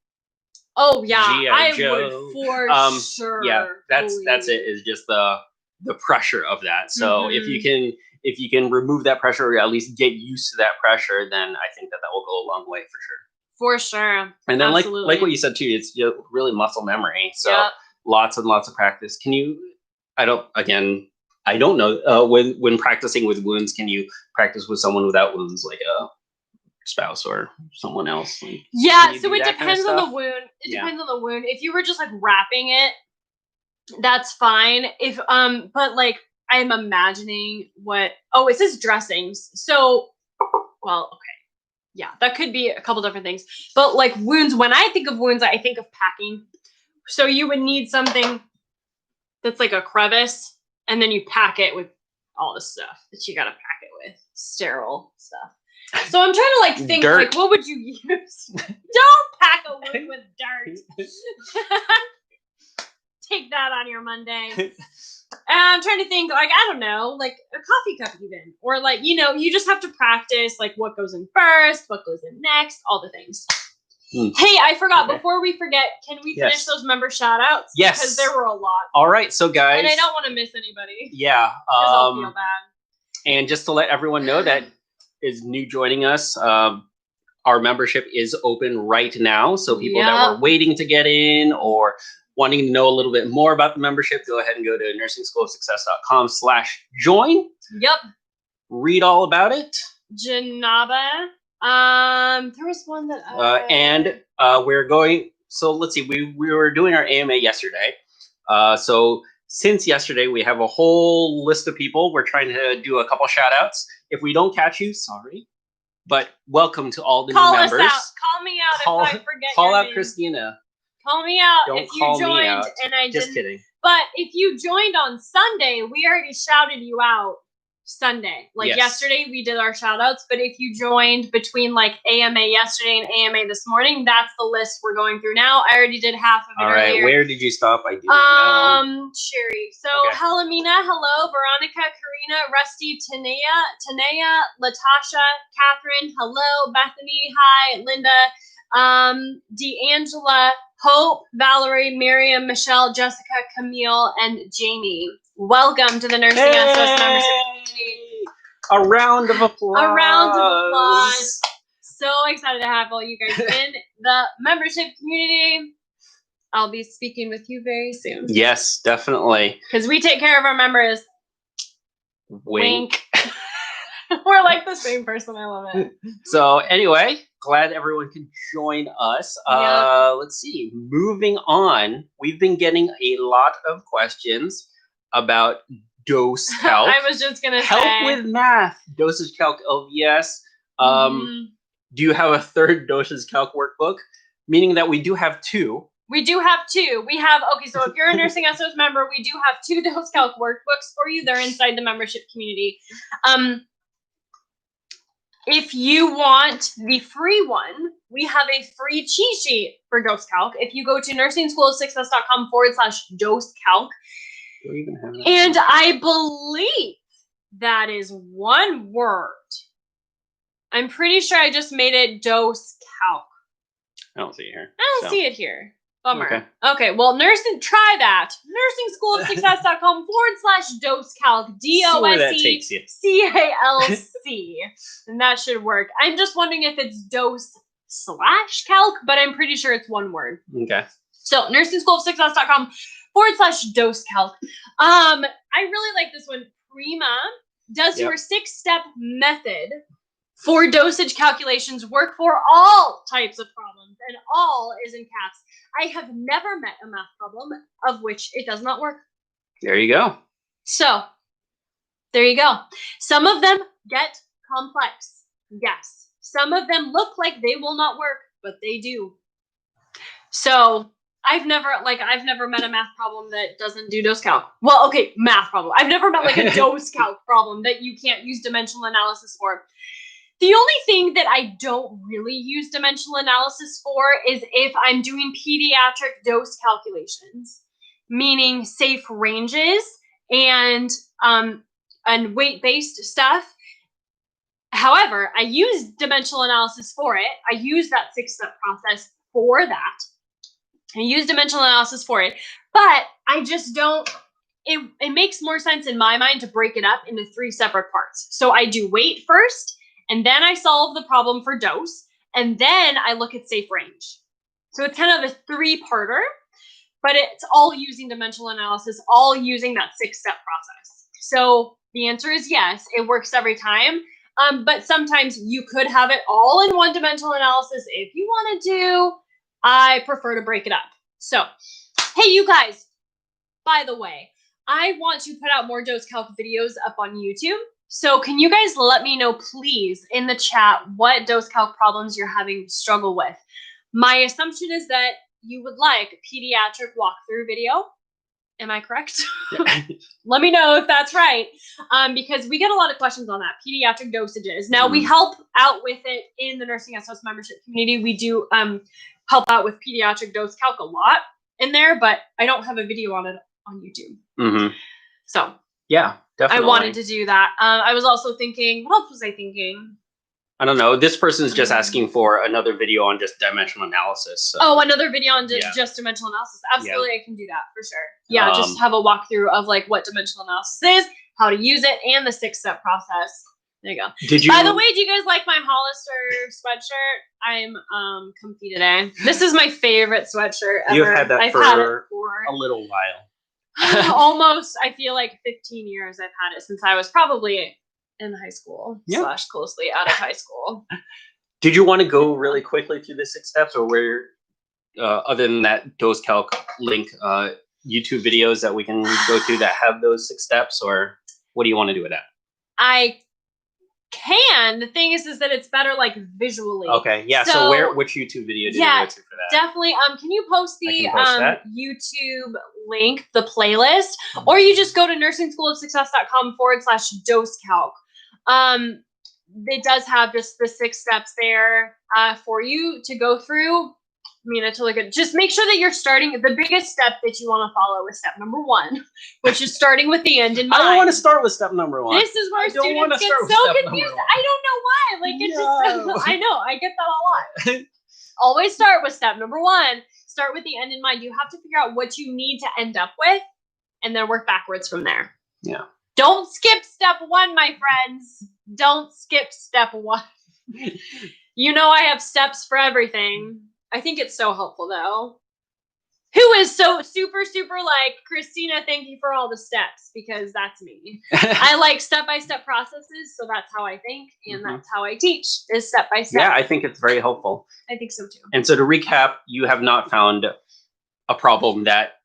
Oh yeah, I Joe. would for sure. Yeah, that's it. Is just the pressure of that. So if you can remove that pressure or at least get used to that pressure, then I think that will go a long way for sure. For sure. And then like what you said too, it's really muscle memory. So lots and lots of practice. Can you? I don't know. When practicing with wounds, can you practice with someone without wounds, like a spouse or someone else? Like, so it depends on the wound. It depends on the wound. If you were just like wrapping it, that's fine. If but like I'm imagining it says dressings. So okay. Yeah, that could be a couple different things. But like wounds, when I think of wounds, I think of packing. So you would need something that's like a crevice, and then you pack it with all the stuff that you gotta pack it with. Sterile stuff. So I'm trying to like think like what would you use? Don't pack a wound with dirt. Take that on your Monday. And I'm trying to think, like, I don't know, like a coffee cup even. Or like, you just have to practice like what goes in first, what goes in next, all the things. Hey, I forgot. Okay. Before we forget, can we finish those member shout outs? Yes. Because there were a lot. All right, so guys. And I don't want to miss anybody. Yeah. I'll feel bad. And just to let everyone know that is new joining us, our membership is open right now. So people that were waiting to get in or wanting to know a little bit more about the membership, go ahead and go to nursingschoolofsuccess.com/join. Yep. Read all about it. Janaba. There was one that and we're going, so let's see, we were doing our AMA yesterday. So since yesterday, we have a whole list of people. We're trying to do a couple shout outs. If we don't catch you, sorry. But welcome to all the new members. Call us out. Call me out if I forget Call your out name. Christina. Call me out Don't if you joined and I Just didn't. kidding. But if you joined on Sunday, we already shouted you out Sunday. Like yesterday, we did our shout outs. But if you joined between like AMA yesterday and AMA this morning, that's the list we're going through now. I already did half of it earlier. All right, where did you stop? I didn't know. Sherry. So Helamina, hello. Veronica, Karina, Rusty, Tanea, Latasha, Catherine, hello. Bethany, hi. Linda, D'Angela, Hope, Valerie, Miriam, Michelle, Jessica, Camille, and Jamie. Welcome to the Nursing SOS membership community. A round of applause. A round of applause. So excited to have all you guys in the membership community. I'll be speaking with you very soon. Yes, definitely. Because we take care of our members. Wink. We're like the same person. I love it. So anyway, glad everyone could join us. Let's see. Moving on, we've been getting a lot of questions about dose calc. I was just gonna help say with math, dosage calc LVS. Do you have a third dosage calc workbook? Meaning that we do have two. We do have two. We have, okay, so if you're a Nursing SOS member, we do have 2 dose calc workbooks for you. They're inside the membership community. If you want the free one, we have a free cheat sheet for dose calc. If you go to nursingschoolofsuccess.com/dose calc, and I believe that is one word. I'm pretty sure I just made it dose calc. I don't see it here. I don't see it here. Bummer. Okay. Well, try that. nursingschoolofsuccess.com/dose calc. DOSECALC. And that should work. I'm just wondering if it's dose/calc, but I'm pretty sure it's one word. Okay. So nursingschoolofsuccess.com/dose calc. I really like this one. Prima does your 6-step method for dosage calculations work for all types of problems, and all is in caps. I have never met a math problem of which it does not work. There you go. So, there you go. Some of them get complex. Yes. Some of them look like they will not work, but they do. So, I've never met a math problem that doesn't do dose calc. Well, okay, math problem. I've never met like a dose calc problem that you can't use dimensional analysis for. The only thing that I don't really use dimensional analysis for is if I'm doing pediatric dose calculations, meaning safe ranges and weight-based stuff. However, I use dimensional analysis for it. I use that 6-step process for that. I use dimensional analysis for it, but I just don't. It makes more sense in my mind to break it up into 3 separate parts. So I do weight first, and then I solve the problem for dose, and then I look at safe range. So it's kind of a 3-parter, but it's all using dimensional analysis, all using that 6-step process. So the answer is yes, it works every time. But sometimes you could have it all in one dimensional analysis if you wanted to. I prefer to break it up. So, hey, you guys, by the way, I want to put out more dose calc videos up on YouTube. So can you guys let me know, please, in the chat, what dose calc problems you're having struggle with? My assumption is that you would like a pediatric walkthrough video. Am I correct? Let me know if that's right. Because we get a lot of questions on that, pediatric dosages. Now, we help out with it in the Nursing SOS membership community. We do help out with pediatric dose calc a lot in there, but I don't have a video on it on YouTube. So yeah, definitely. I wanted to do that. I was also thinking, what else was I thinking? I don't know. This person's just asking for another video on just dimensional analysis. So. Oh, another video on just dimensional analysis. Absolutely, I can do that for sure. Yeah, just have a walkthrough of like what dimensional analysis is, how to use it, and the 6-step process. There you go. By the way, do you guys like my Hollister sweatshirt? I'm comfy today. This is my favorite sweatshirt ever. You've had that I've had it for a little while. Almost, I feel like 15 years I've had it since I was probably in high school / closely out of high school. Did you want to go really quickly through the 6 steps, or where, other than that dose calc link, YouTube videos that we can go to that have those 6 steps, or what do you want to do with that? I can. The thing is that it's better like visually. Okay, yeah. So which YouTube video did you go to for that? Definitely. Can you post the YouTube link, the playlist, or you just go to nursingschoolofsuccess.com/dose calc. It does have just the 6 steps there for you to go through. I mean, to look at, just make sure that you're starting. The biggest step that you want to follow is step number 1, which is starting with the end in mind. I don't want to start with step number 1. This is where students get so confused. I don't know why. Like, it's just, I know, I get that a lot. Always start with step number 1. Start with the end in mind. You have to figure out what you need to end up with, and then work backwards from there. Yeah. Don't skip step 1, my friends. Don't skip step 1. You know I have steps for everything. I think it's so helpful, though. Who is so super, super like, Christina, thank you for all the steps, because that's me. I like step-by-step processes, so that's how I think, and that's how I teach, is step-by-step. Yeah, I think it's very helpful. I think so too. And so to recap, you have not found a problem that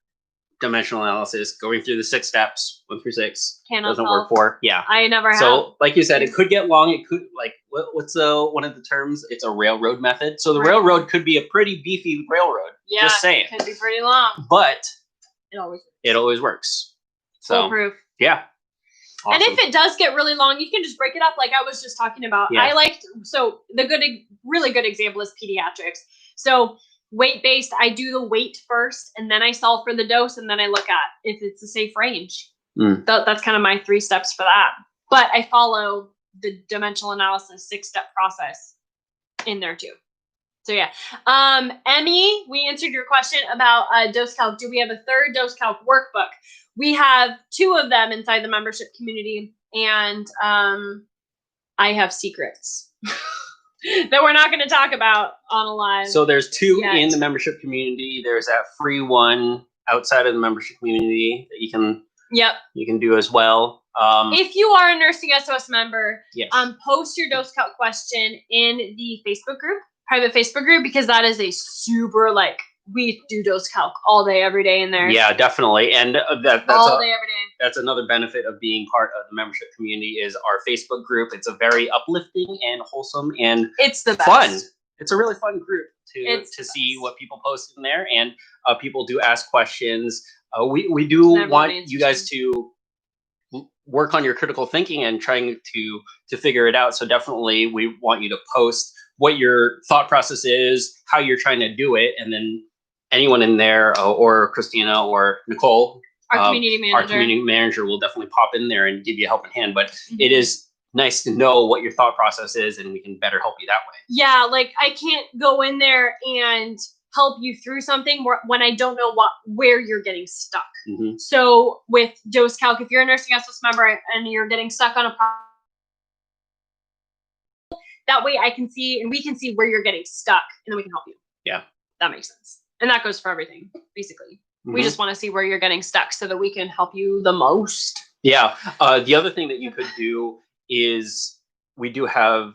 dimensional analysis, going through the 6 steps, 1 through 6, doesn't work for. Yeah. I never have. So like you said, it could get long. It could, like, what's one of the terms? It's a railroad method. So the railroad could be a pretty beefy railroad. Yeah, just saying. It could be pretty long. But it always works. So foolproof. Yeah. Awesome. And if it does get really long, you can just break it up like I was just talking about. Yeah. So the really good example is pediatrics. So weight-based, I do the weight first, and then I solve for the dose, and then I look at if it's a safe range. That's kind of my 3 steps for that. But I follow the dimensional analysis 6-step process in there too. So yeah. Emmy, we answered your question about dose calc. Do we have a 3rd dose calc workbook? We have 2 of them inside the membership community, and I have secrets that we're not going to talk about on a live. So there's 2 in the membership community. There's that free one outside of the membership community that you can do as well. If you are a Nursing SOS member, yes. Post your dose calc question in the Facebook group, private Facebook group, because that is a super, like, we do dose calc all day, every day in there. Yeah, definitely. And that's all day, every day. That's another benefit of being part of the membership community is our Facebook group. It's a very uplifting and wholesome, and it's the best. Fun. It's a really fun group to see what people post in there, and people do ask questions. We do want you guys to work on your critical thinking and trying to figure it out. So definitely we want you to post what your thought process is, how you're trying to do it, and then anyone in there, or Christina or Nicole, our community manager will definitely pop in there and give you a helping hand. But it is nice to know what your thought process is, and we can better help you that way. Yeah, like I can't go in there and help you through something when I don't know where you're getting stuck. So with dose calc, if you're a Nursing SOS member and you're getting stuck on a problem, that way I can see, and we can see where you're getting stuck, and then we can help you. Yeah. That makes sense. And that goes for everything, basically. We just want to see where you're getting stuck so that we can help you the most. Yeah. The other thing that you could do is we do have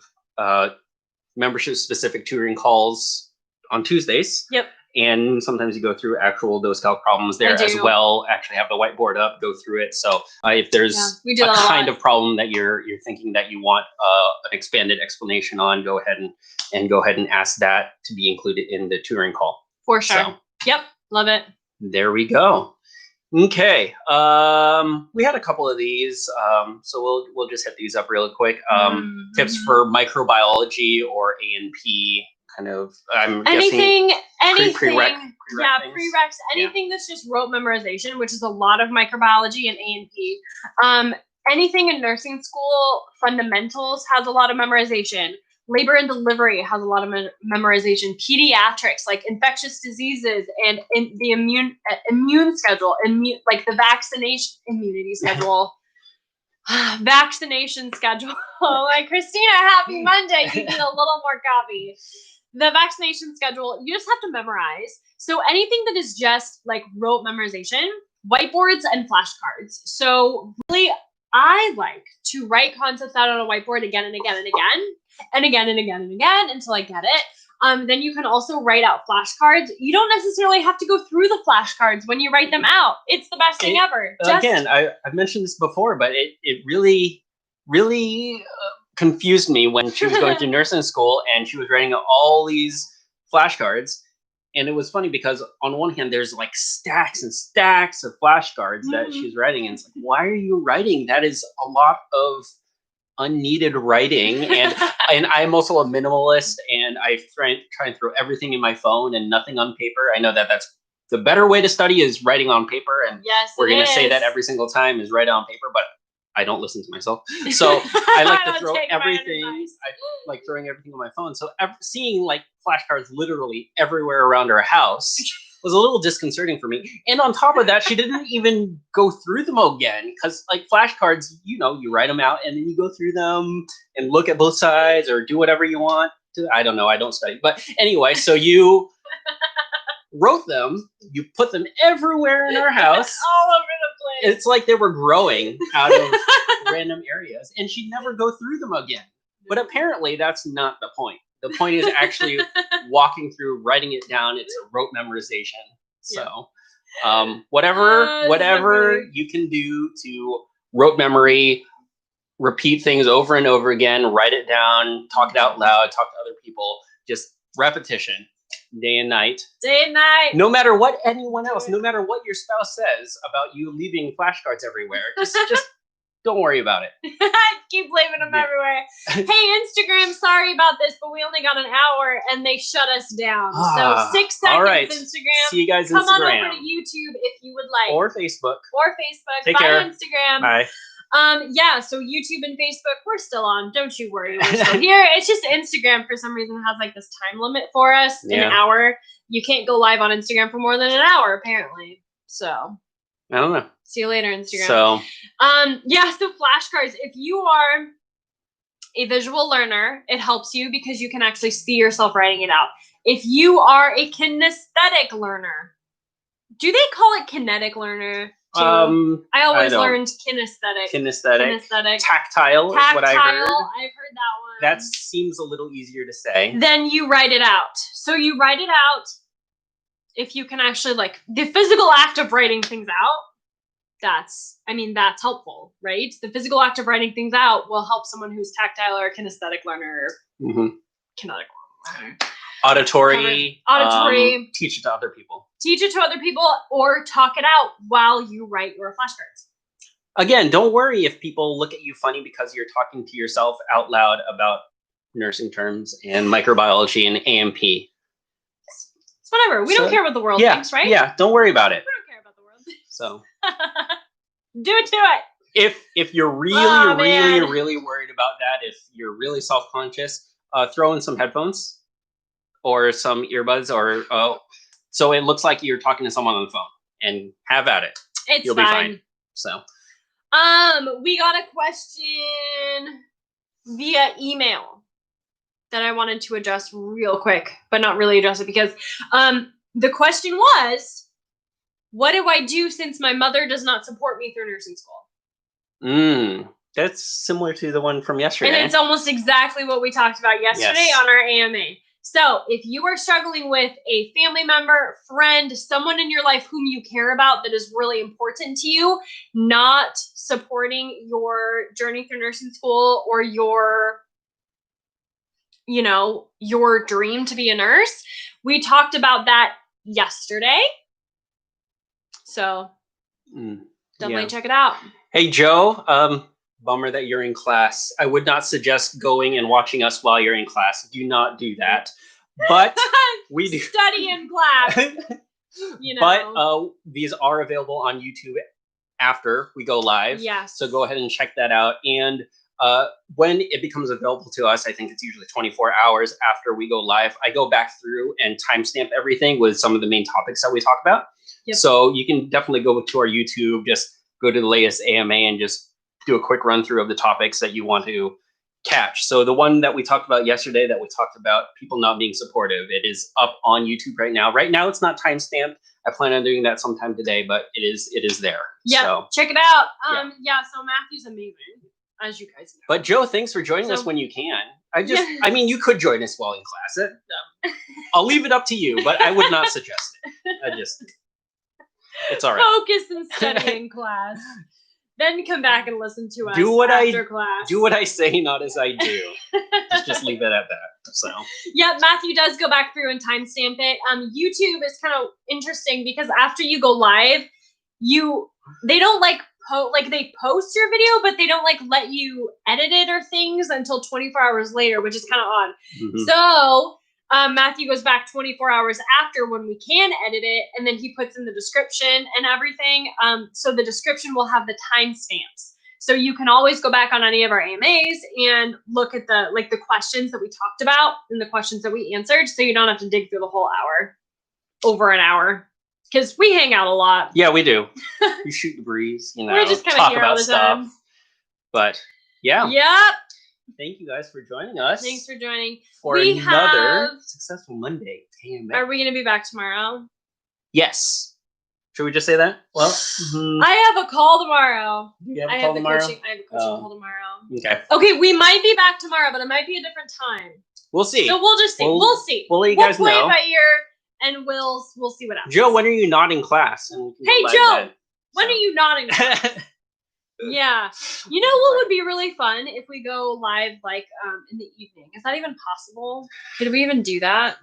membership-specific tutoring calls on Tuesdays. Yep. And sometimes you go through actual dose calc problems there as well. Actually have the whiteboard up, go through it. So if there's a kind of problem that you're thinking that you want an expanded explanation on, go ahead and ask that to be included in the tutoring call. For sure. So, yep. Love it. There we go. Okay. We had a couple of these. So we'll just hit these up really quick. Tips for microbiology or A&P. Kind of, I'm anything, prereqs, anything that's just rote memorization, which is a lot of microbiology and A&P. Anything in nursing school, fundamentals has a lot of memorization. Labor and delivery has a lot of memorization. Pediatrics, like infectious diseases, and the immune schedule, like the vaccination immunity schedule. Vaccination schedule. Like, Christina, happy Monday. You need a little more coffee. The vaccination schedule, you just have to memorize. So anything that is just like rote memorization, whiteboards and flashcards. So really, I like to write concepts out on a whiteboard again and again and again, and again and again and again until I get it. Then you can also write out flashcards. You don't necessarily have to go through the flashcards when you write them out. It's the best thing ever. Again, I've mentioned this before, but it really confused me when she was going through nursing school and she was writing all these flashcards. And it was funny because on one hand, there's like stacks and stacks of flashcards that she's writing. And it's like, why are you writing? That is a lot of unneeded writing. And I'm also a minimalist, and I try and throw everything in my phone and nothing on paper. I know that that's the better way to study is writing on paper. And we're going to say that every single time is write on paper, but I don't listen to myself. So I like to throw everything. I like throwing everything on my phone. So seeing like flashcards literally everywhere around her house was a little disconcerting for me. And on top of that, she didn't even go through them again, because like flashcards, you write them out and then you go through them and look at both sides or do whatever you want to. I don't know. I don't study. But anyway, so you wrote them. You put them everywhere in our house. All over the place. It's like they were growing out of random areas, and she'd never go through them again. But apparently that's not the point. The point is actually walking through, writing it down. It's a rote memorization. So whatever you can do to rote memory, repeat things over and over again, write it down, talk it out loud, talk to other people, just repetition, day and night. Day and night. No matter what anyone else, no matter what your spouse says about you leaving flashcards everywhere, just don't worry about it. Keep leaving them everywhere. Hey, Instagram, sorry about this, but we only got an hour and they shut us down. So 6 seconds, all right. Instagram. See you guys Come Instagram. on over to YouTube if you would like. Or Facebook. Take Bye, care. Instagram. Instagram. Bye. Yeah, so YouTube and Facebook, we're still on. Don't you worry, we're still here. It's just Instagram for some reason has like this time limit for us, an hour. You can't go live on Instagram for more than an hour, apparently. So I don't know. See you later, Instagram. So so flashcards. If you are a visual learner, it helps you because you can actually see yourself writing it out. If you are a kinesthetic learner, do they call it kinetic learner? I always learned kinesthetic. Kinesthetic. Tactile is what I heard. I've heard that one. That seems a little easier to say. Then you write it out. So you write it out. If you can actually like the physical act of writing things out, that's helpful, right? The physical act of writing things out will help someone who's tactile or a kinesthetic learner. Kinetic learner. Auditory. Teach it to other people. Teach it to other people or talk it out while you write your flashcards. Again, don't worry if people look at you funny because you're talking to yourself out loud about nursing terms and microbiology and AMP. It's whatever. We don't care what the world thinks, right? Yeah, don't worry about it. We don't care about the world. So do it to it. If you're really worried about that, if you're really self-conscious, throw in some headphones or some earbuds or so it looks like you're talking to someone on the phone and have at it. You'll be fine. So we got a question via email that I wanted to address real quick, but not really address it because the question was, what do I do since my mother does not support me through nursing school? That's similar to the one from yesterday. And it's almost exactly what we talked about yesterday on our AMA. So if you are struggling with a family member, friend, someone in your life whom you care about that is really important to you, not supporting your journey through nursing school or your dream to be a nurse, we talked about that yesterday. So definitely check it out. Hey, Joe, bummer that you're in class. I would not suggest going and watching us while you're in class. Do not do that. But we do study in class. But these are available on YouTube after we go live. Yes. So go ahead and check that out. And when it becomes available to us, I think it's usually 24 hours after we go live, I go back through and timestamp everything with some of the main topics that we talk about. Yep. So you can definitely go to our YouTube, just go to the latest AMA and just do a quick run through of the topics that you want to catch. So the one that we talked about yesterday that we talked about people not being supportive, it is up on YouTube right now. Right now it's not timestamped. I plan on doing that sometime today, but it is there. Yeah, so, check it out. So Matthew's amazing, as you guys know. But Joe, thanks for joining us when you can. I mean, you could join us while in class. I'll leave it up to you, but I would not suggest it. It's all right. Focus and study in class. Then come back and listen to us after class. Do what I say, not as I do. just leave it at that. So yeah, Matthew does go back through and timestamp it. YouTube is kind of interesting because after you go live, they don't they post your video, but they don't let you edit it or things until 24 hours later, which is kind of odd. Mm-hmm. So Matthew goes back 24 hours after when we can edit it, and then he puts in the description and everything. So the description will have the timestamps. So you can always go back on any of our AMAs and look at the questions that we talked about and the questions that we answered. So you don't have to dig through the whole hour, over an hour, because we hang out a lot. Yeah, we do. We shoot the breeze, We're just kind of here all the time. But yeah. Yep. Thank you guys for joining us. Thanks for joining. For another successful Monday AMA. Are we going to be back tomorrow? Yes. Should we just say that? Well, I have a call tomorrow. You have a call tomorrow? I have a coaching call tomorrow. Okay. Okay, we might be back tomorrow, but it might be a different time. We'll see. So we'll just see. We'll see. We'll let you guys play know. it by ear, and we'll see what happens. Joe, when are you not in class? Hey, Joe, when are you not in class? Yeah. You know what would be really fun if we go live like in the evening? Is that even possible? Could we even do that?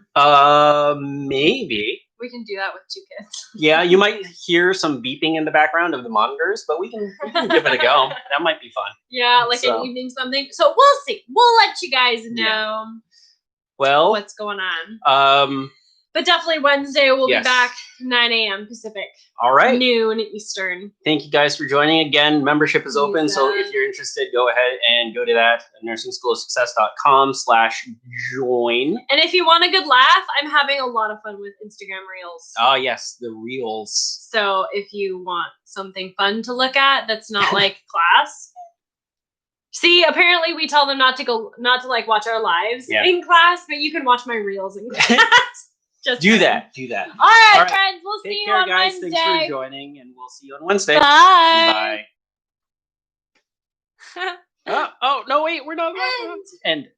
Maybe. We can do that with 2 kids. Yeah, you might hear some beeping in the background of the monitors, but we can give it a go. That might be fun. Yeah, like an evening something. So we'll see. We'll let you guys know what's going on. But definitely Wednesday we'll be back 9 a.m. Pacific. All right. Noon Eastern. Thank you guys for joining again. Membership is open, so if you're interested, go ahead and go to that NursingSchoolOfSuccess.com/join. And if you want a good laugh, I'm having a lot of fun with Instagram Reels. Oh yes, the Reels. So if you want something fun to look at that's not like class. See, apparently we tell them not to like watch our lives in class, but you can watch my Reels in class. Just do that. All right, friends. We'll see you on Wednesday. Thanks for joining, and we'll see you on Wednesday. Bye. Bye. Oh no! Wait, we're not. End.